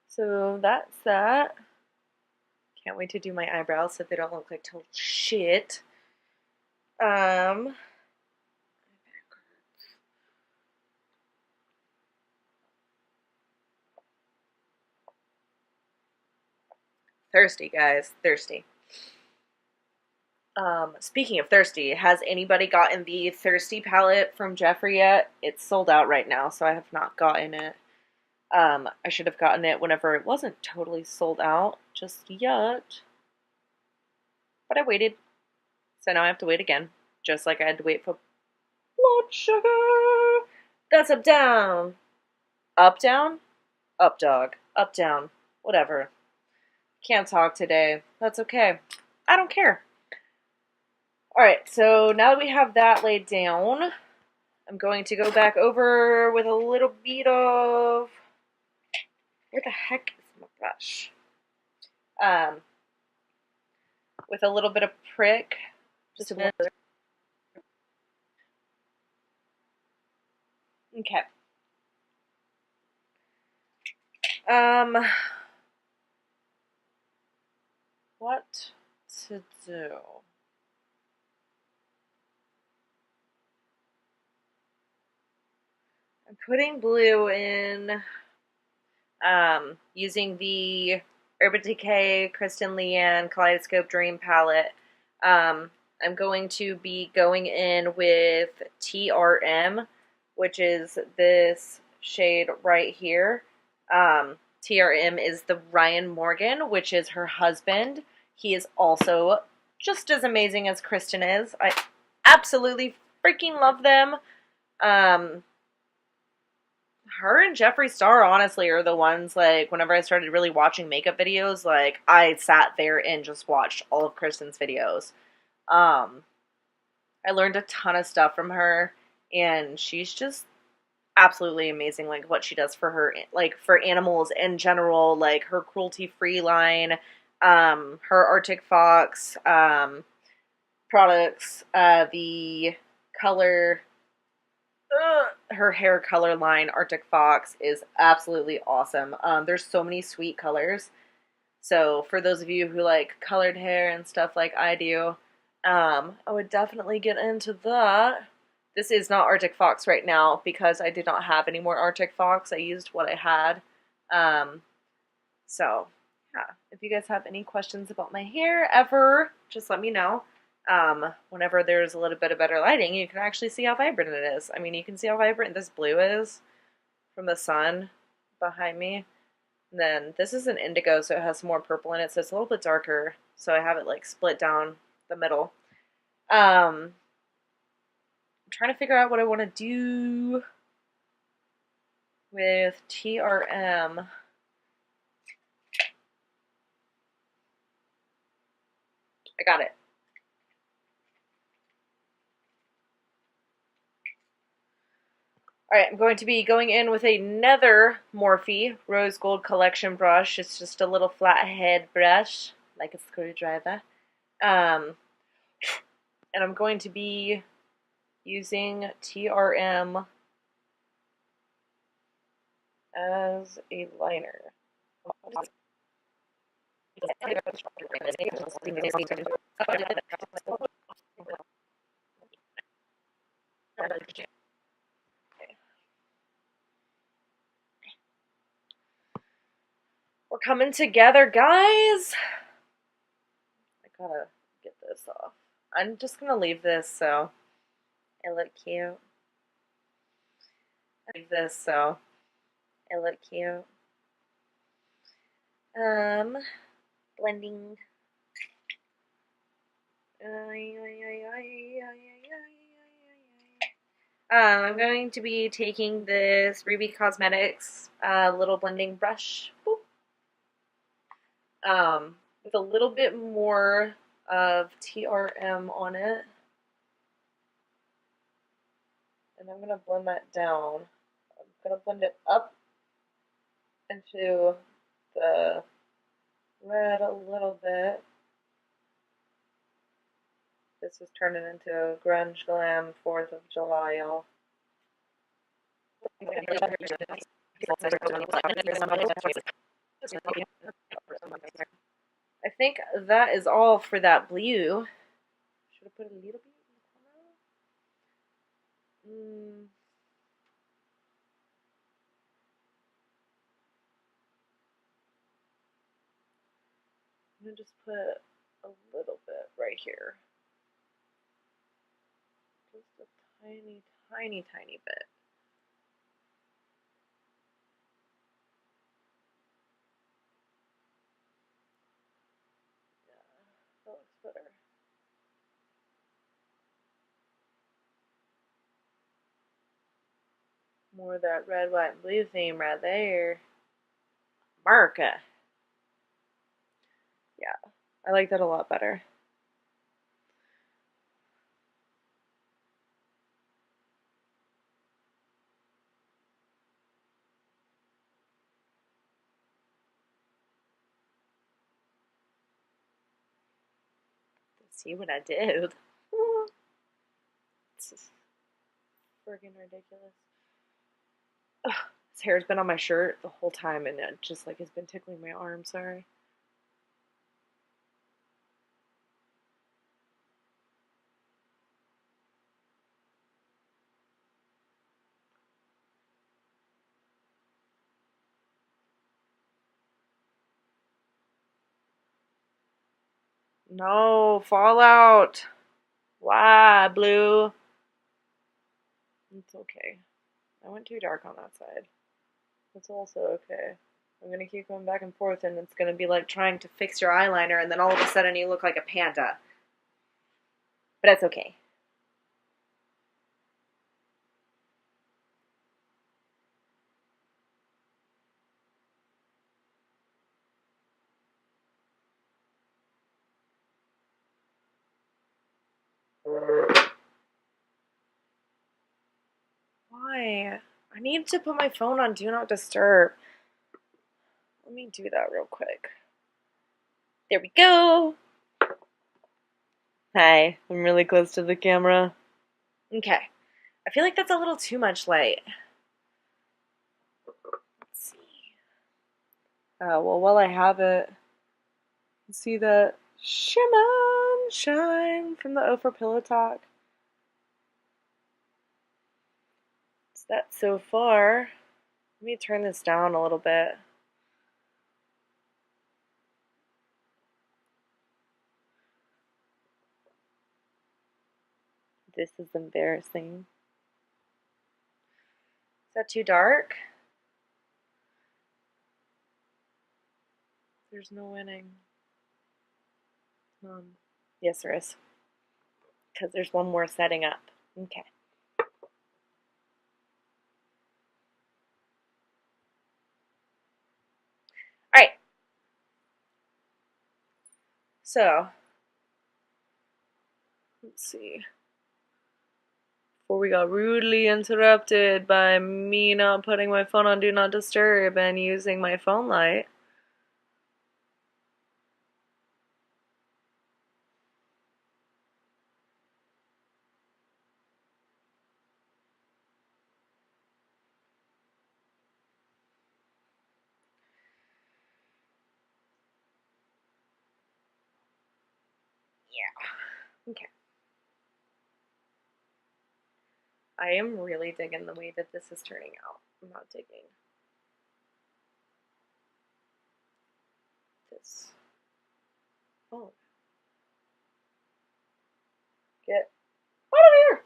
So that's that. Can't wait to do my eyebrows so they don't look like total shit. Thirsty, guys. Thirsty. Speaking of thirsty, has anybody gotten the Thirsty palette from Jeffree yet? It's sold out right now, so I have not gotten it. I should have gotten it whenever it wasn't totally sold out just yet. But I waited. So now I have to wait again. Just like I had to wait for Blood sugar. That's up, down. Up, down? Up, dog. Up, down. Whatever. Can't talk today. That's okay. I don't care. Alright, so now that we have that laid down, I'm going to go back over with a little bit of... Where the heck is my brush? With a little bit of prick. Just a little bit. Okay. What to do? I'm putting blue in, using the Urban Decay, Kristen, Leanne, Kaleidoscope Dream palette. I'm going to be going in with TRM, which is this shade right here. TRM is the Ryan Morgan, which is her husband. He is also just as amazing as Kristen is. I absolutely freaking love them. Her and Jeffree Star, honestly, are the ones, like, whenever I started really watching makeup videos, like, I sat there and just watched all of Kristen's videos. I learned a ton of stuff from her, and she's just absolutely amazing, like, what she does for her, like, for animals in general, like, her cruelty-free line, her Arctic Fox, products, the color... her hair color line, Arctic Fox, is absolutely awesome. There's so many sweet colors. So for those of you who like colored hair and stuff like I do, I would definitely get into that. This is not Arctic Fox right now because I did not have any more Arctic Fox. I used what I had. So yeah, if you guys have any questions about my hair ever, just let me know. Whenever there's a little bit of better lighting, you can actually see how vibrant it is. I mean, you can see how vibrant this blue is from the sun behind me. And then this is an indigo, so it has more purple in it, so it's a little bit darker. So I have it like split down the middle. I'm trying to figure out what I want to do with TRM. I got it. Alright, I'm going to be going in with another Morphe Rose Gold Collection brush. It's just a little flathead brush, like a screwdriver. And I'm going to be using TRM as a liner. We're coming together, guys! I gotta get this off. I'm just gonna leave this so it look cute. Leave this so it look cute. Blending. I'm going to be taking this Ruby Cosmetics little blending brush, with a little bit more of TRM on it, and I'm going to blend that down. I'm going to blend it up into the red a little bit. This is turning into grunge glam 4th of July, y'all. I think that is all for that blue. Should I put a little bit in the corner? I'm going to just put a little bit right here. Just a tiny, tiny, tiny bit. Yeah, that looks better. More of that red, white, and blue theme right there. America. Yeah, I like that a lot better. See what I did? It's freaking ridiculous. Ugh, this hair's been on my shirt the whole time and it just like has been tickling my arm, sorry. No, fallout. Why, blue? It's okay. I went too dark on that side. It's also okay. I'm gonna keep going back and forth and it's gonna be like trying to fix your eyeliner and then all of a sudden you look like a panda. But that's okay. Why? I need to put my phone on Do Not Disturb. Let me do that real quick. There we go. Hi, I'm really close to the camera. Okay. I feel like that's a little too much light. Let's see. Well, while I have it, see that shimmer shine from the Ofra Pillowtalk. It's that so far. Let me turn this down a little bit. This is embarrassing. Is that too dark? There's no winning. None. Yes, there is. Because there's one more setting up. Okay. Alright. So, let's see. Before we got rudely interrupted by me not putting my phone on Do Not Disturb and using my phone light. Yeah. Okay. I am really digging the way that this is turning out. I'm not digging this. Oh. Get out of here!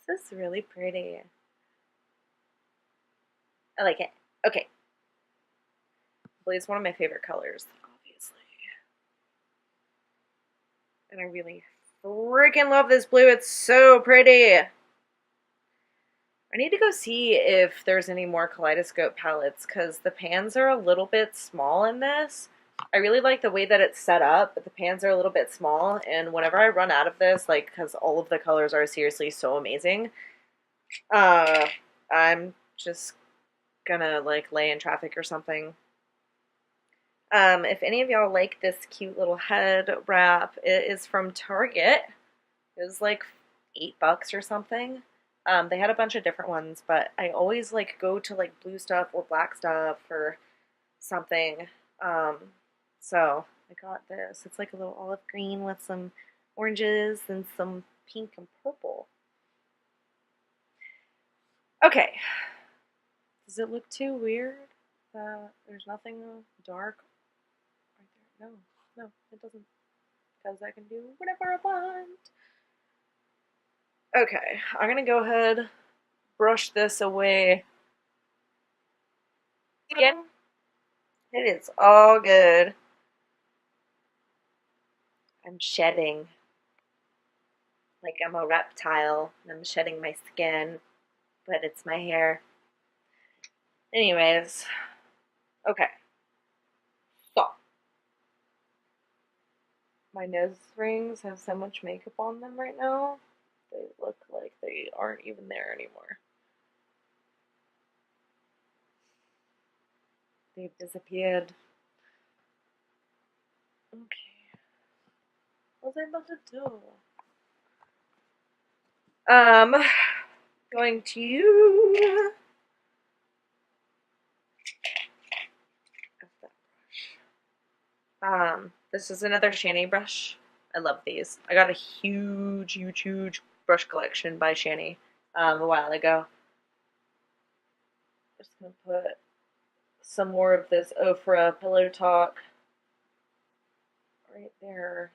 This is really pretty. I like it. Okay. Blue is one of my favorite colors, obviously. And I really freaking love this blue. It's so pretty. I need to go see if there's any more Kaleidoscope palettes because the pans are a little bit small in this. I really like the way that it's set up, but the pans are a little bit small. And whenever I run out of this, like, because all of the colors are seriously so amazing, I'm just gonna, like, lay in traffic or something. If any of y'all like this cute little head wrap, it is from Target. It was like $8 or something. They had a bunch of different ones, but I always like go to like blue stuff or black stuff or something. So I got this. It's like a little olive green with some oranges and some pink and purple. Okay. Does it look too weird? There's nothing dark right there. No, it doesn't. Because I can do whatever I want. Okay, I'm gonna go ahead, brush this away. Again, it is all good. I'm shedding like I'm a reptile and I'm shedding my skin, but it's my hair. Anyways, okay. So, my nose rings have so much makeup on them right now. They look like they aren't even there anymore. They've disappeared. Okay. What was I about to do? Going to this is another Shani brush. I love these. I got a huge brush collection by Shani a while ago. I'm just gonna put some more of this Ofra Pillowtalk right there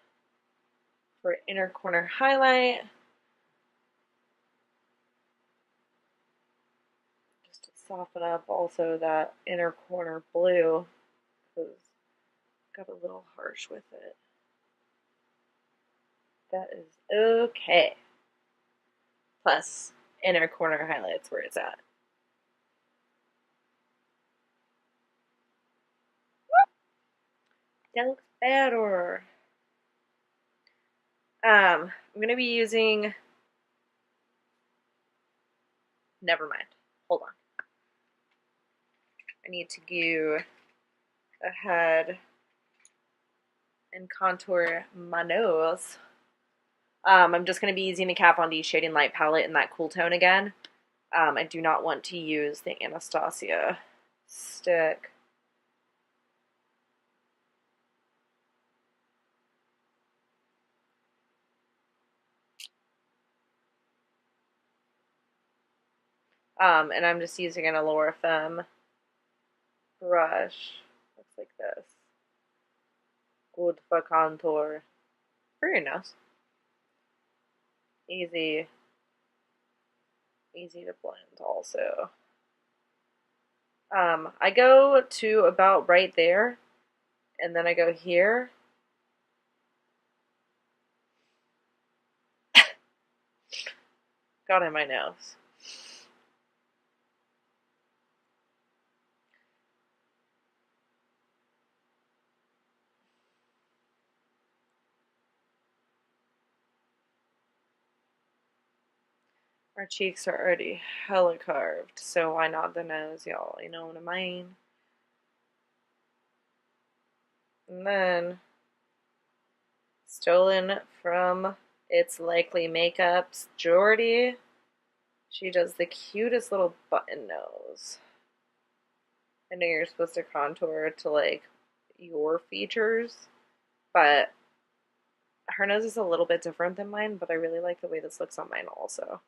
for inner corner highlight. Just to soften up also that inner corner blue, because it got a little harsh with it. That is okay. Plus, inner corner highlights where it's at. That looks better. I'm gonna be using. Never mind. Hold on. I need to go ahead and contour my nose. I'm just going to be using the Kat Von D Shading Light palette in that cool tone again. I do not want to use the Anastasia stick. And I'm just using an Allure Femme brush. Looks like this. Good for contour. Very nice. Easy to blend also. I go to about right there, and then I go here. Got in my nose. Our cheeks are already hella carved, so why not the nose, y'all? You know what I mean? And then, stolen from It's Likely Makeup's Jordy, she does the cutest little button nose. I know you're supposed to contour to like your features, but her nose is a little bit different than mine, but I really like the way this looks on mine also.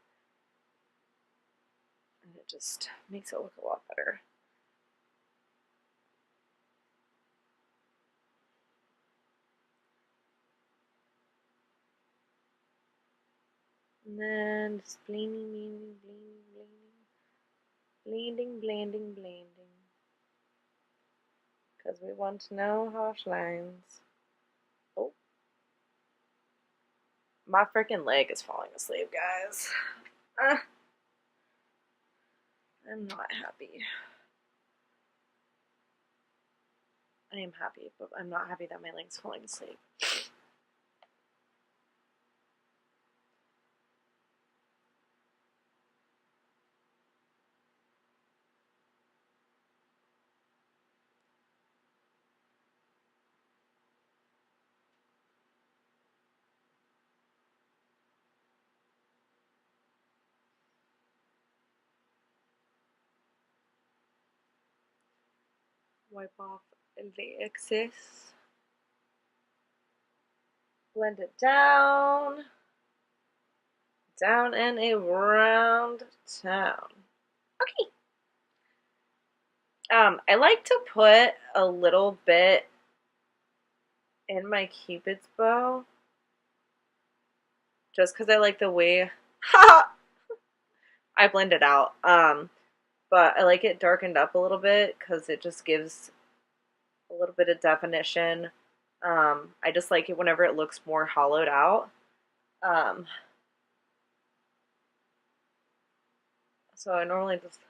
And it just makes it look a lot better. And then just blending. Because we want no harsh lines. Oh. My freaking leg is falling asleep, guys. I'm not happy. I am happy, but I'm not happy that my leg's falling asleep. Wipe off the excess. Blend it down. Down and around town. Okay. I like to put a little bit in my Cupid's bow. Just because I like the way I blend it out. But I like it darkened up a little bit because it just gives a little bit of definition. I just like it whenever it looks more hollowed out. So I normally just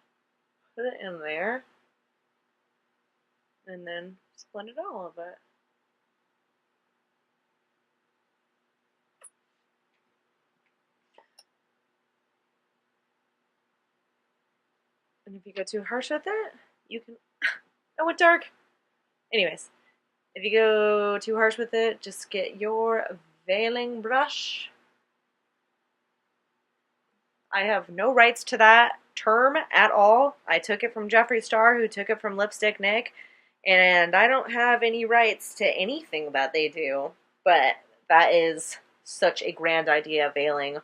put it in there and then blend it out a little bit. And if you go too harsh with it, you can... Oh, it went dark! Anyways, if you go too harsh with it, just get your veiling brush. I have no rights to that term at all. I took it from Jeffree Star, who took it from Lipstick Nick, and I don't have any rights to anything that they do. But that is such a grand idea, veiling,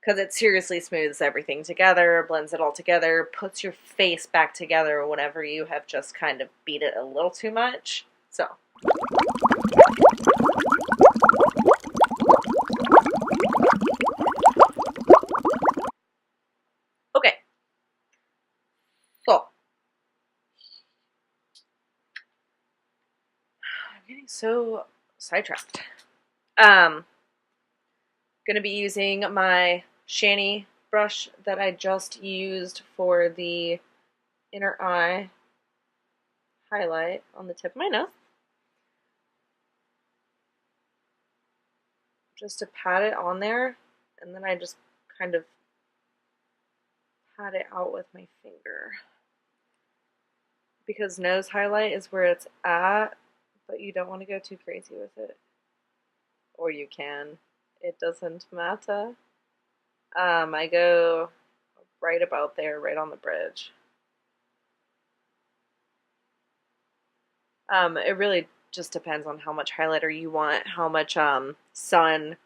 because it seriously smooths everything together, blends it all together, puts your face back together whenever you have just kind of beat it a little too much. So. Okay. So. I'm getting so sidetracked. Gonna be using my Shani brush that I just used for the inner eye highlight on the tip of my nose. Just to pat it on there, and then I just kind of pat it out with my finger. Because nose highlight is where it's at, but you don't want to go too crazy with it. Or you can. It doesn't matter. I go right about there, right on the bridge. It really just depends on how much highlighter you want, how much sun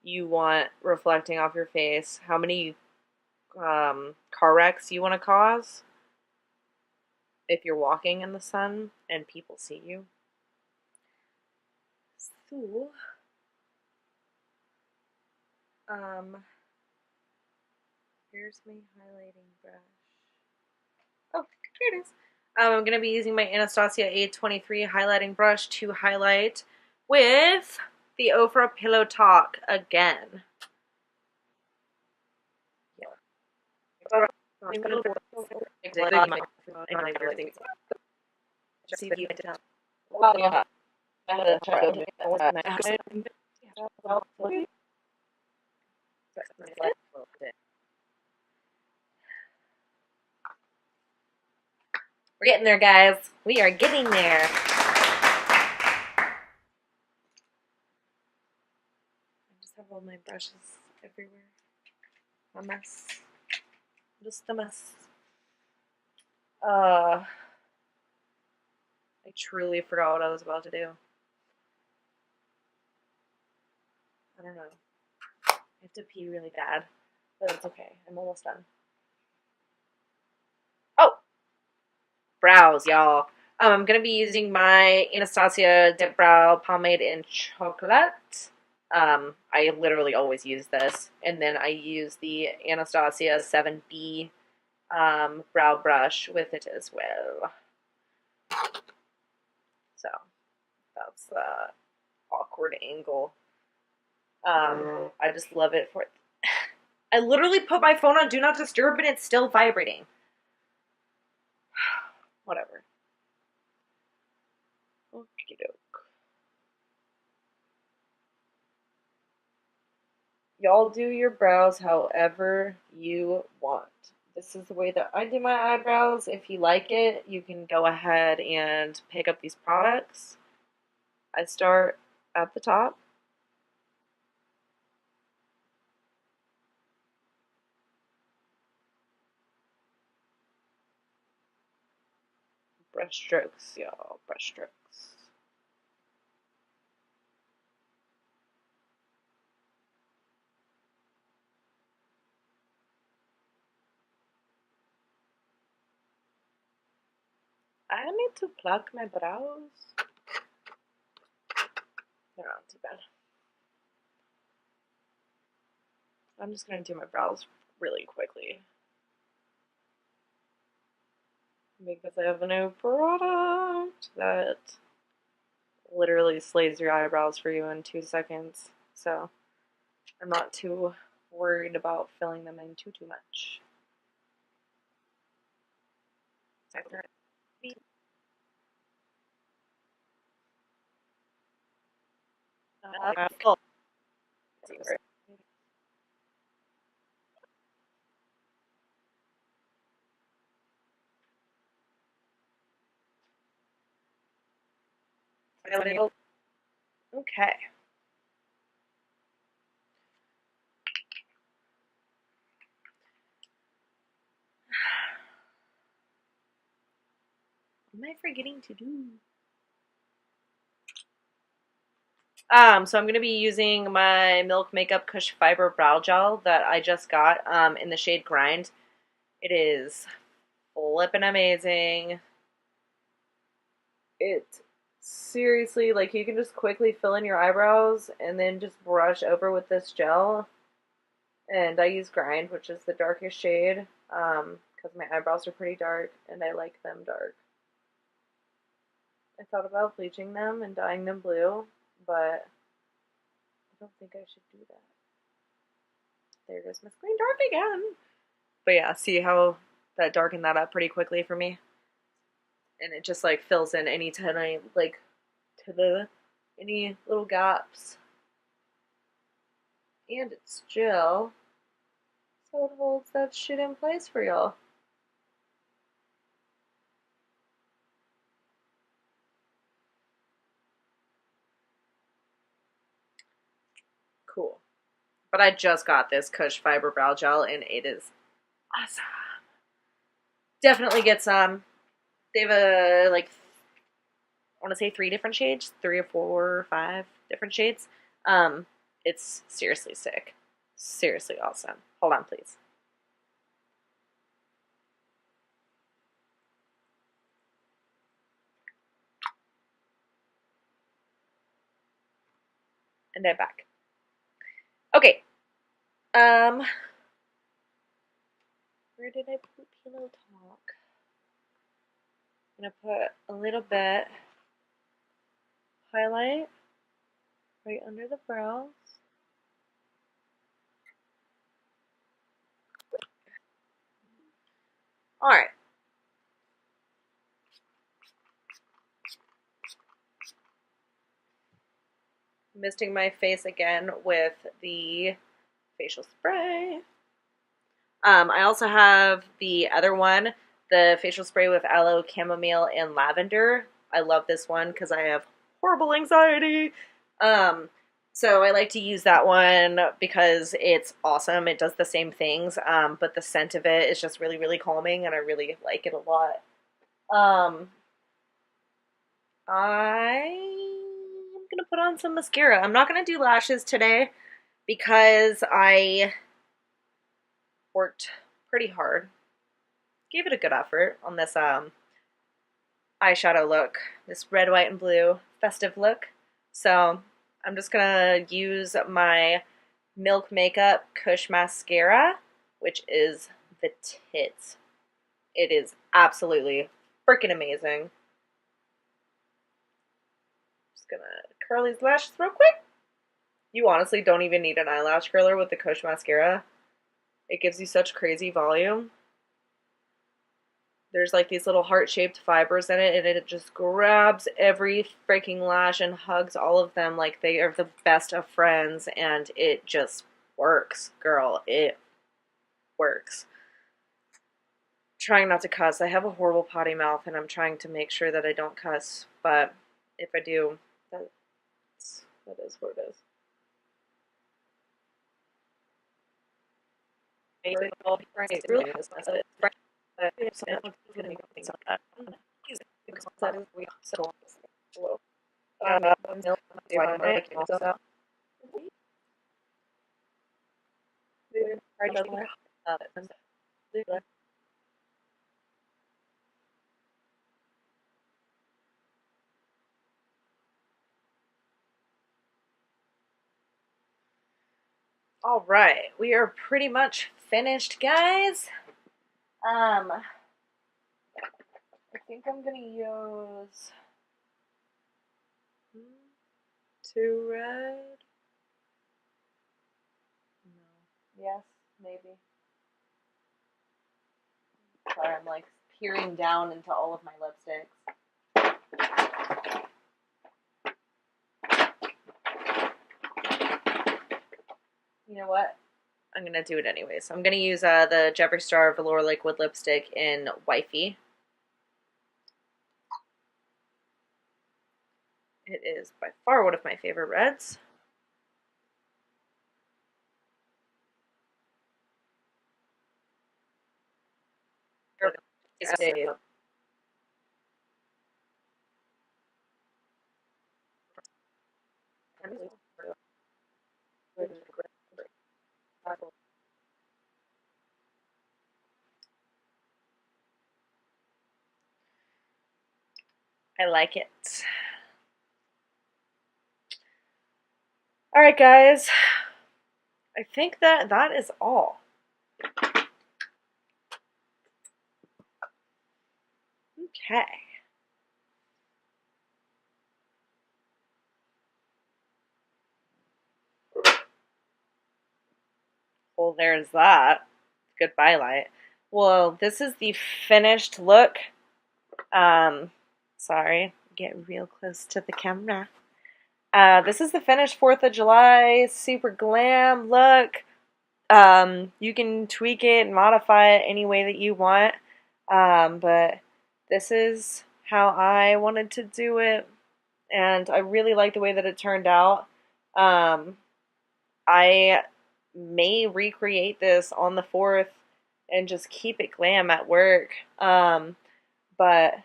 you want reflecting off your face, how many car wrecks you want to cause if you're walking in the sun and people see you. So, here's my highlighting brush. Oh, here it is. I'm going to be using my Anastasia A23 highlighting brush to highlight with the Ofra Pillowtalk again. See if you can tell. We're getting there, guys. We are getting there. I just have all my brushes everywhere. A mess. Just a mess. I truly forgot what I was about to do. I don't know. I have to pee really bad, but it's okay. I'm almost done. Oh! Brows, y'all. I'm going to be using my Anastasia Dipbrow Pomade in Chocolate. I literally always use this. And then I use the Anastasia 7B brow brush with it as well. So, that's the awkward angle. I just love it for it. I literally put my phone on Do Not Disturb and it's still vibrating. Whatever. Okie doke. Y'all do your brows however you want. This is the way that I do my eyebrows. If you like it, you can go ahead and pick up these products. I start at the top. Brush strokes, y'all. Brush strokes. I need to pluck my brows. They're not too bad. I'm just going to do my brows really quickly. Because I have a new product that literally slays your eyebrows for you in 2 seconds. So I'm not too worried about filling them in too much. Okay. What am I forgetting to do? So I'm going to be using my Milk Makeup Kush Fiber Brow Gel that I just got in the shade Grind. It is flippin' amazing. It seriously, like, you can just quickly fill in your eyebrows and then just brush over with this gel. And I use Grind, which is the darkest shade, because my eyebrows are pretty dark and I like them dark. I thought about bleaching them and dyeing them blue, but I don't think I should do that. There goes my screen dark again. But yeah, see how that darkened that up pretty quickly for me? And it just like fills in any tiny, like, any little gaps. And it's gel, so it holds that shit in place for y'all. Cool. But I just got this Kush Fiber Brow Gel, and it is awesome. Definitely get some. They have a, like, I want to say 3 different shades, 3 or 4 or 5 different shades. It's seriously sick. Seriously awesome. Hold on, please. And I'm back. Okay. Where did I put Pillowtalk? I'm gonna put a little bit highlight right under the brows. Alright. Misting my face again with the facial spray. I also have the other one, the facial spray with aloe, chamomile, and lavender. I love this one because I have horrible anxiety. So I like to use that one because it's awesome. It does the same things, but the scent of it is just really, really calming, and I really like it a lot. I'm gonna put on some mascara. I'm not gonna do lashes today because I worked pretty hard. Gave it a good effort on this eyeshadow look, this red, white, and blue festive look. So I'm just gonna use my Milk Makeup Kush Mascara, which is the tits. It is absolutely freaking amazing. Just gonna curl these lashes real quick. You honestly don't even need an eyelash curler with the Kush Mascara. It gives you such crazy volume. There's like these little heart-shaped fibers in it, and it just grabs every freaking lash and hugs all of them like they are the best of friends, and it just works, girl. It works. Trying not to cuss. I have a horrible potty mouth, and I'm trying to make sure that I don't cuss, but if I do, that is what it is. Really is. All right, we are pretty much finished, guys. I think I'm gonna use Too red? No. Yes, maybe. Sorry, I'm like peering down into all of my lipsticks. You know what? I'm going to do it anyways. I'm going to use the Jeffree Star Velour Liquid Lipstick in Wifey. It is by far one of my favorite reds. I like it. Alright guys, I think that is all. Okay. Well, there's that. Goodbye light. Well, this is the finished look. Sorry, get real close to the camera. This is the finished 4th of July super glam look. You can tweak it and modify it any way that you want. But this is how I wanted to do it. And I really like the way that it turned out. I may recreate this on the 4th and just keep it glam at work. But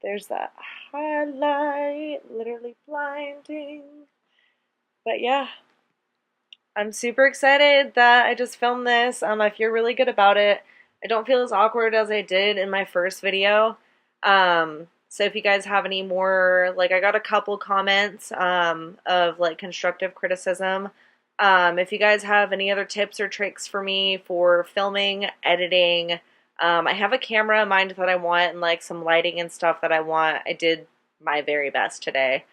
there's that highlight, literally blinding. But yeah, I'm super excited that I just filmed this. I feel really good about it. I don't feel as awkward as I did in my first video. So if you guys have any more, like I got a couple comments of like constructive criticism. If you guys have any other tips or tricks for me for filming, editing, I have a camera in mind that I want and like some lighting and stuff that I want. I did my very best today.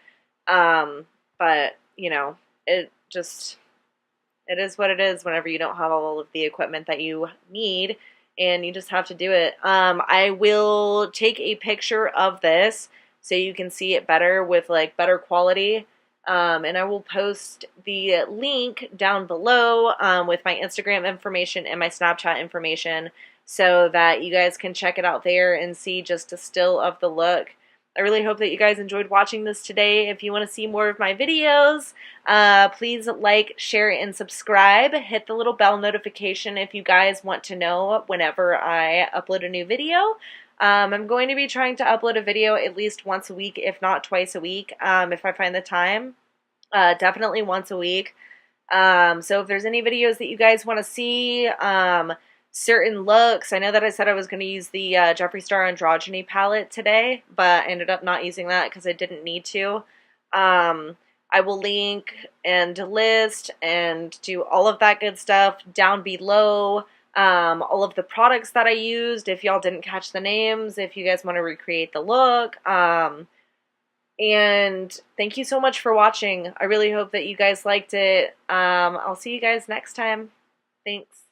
But you know, it is what it is whenever you don't have all of the equipment that you need and you just have to do it. I will take a picture of this so you can see it better with like better quality. And I will post the link down below with my Instagram information and my Snapchat information so that you guys can check it out there and see just a still of the look. I really hope that you guys enjoyed watching this today. If you want to see more of my videos, please like, share, and subscribe. Hit the little bell notification if you guys want to know whenever I upload a new video. I'm going to be trying to upload a video at least once a week, if not twice a week, if I find the time. Definitely once a week. So if there's any videos that you guys want to see, certain looks. I know that I said I was going to use the Jeffree Star Androgyny palette today, but I ended up not using that because I didn't need to. I will link and list and do all of that good stuff down below. All of the products that I used, if y'all didn't catch the names, if you guys want to recreate the look. And thank you so much for watching. I really hope that you guys liked it. I'll see you guys next time. Thanks.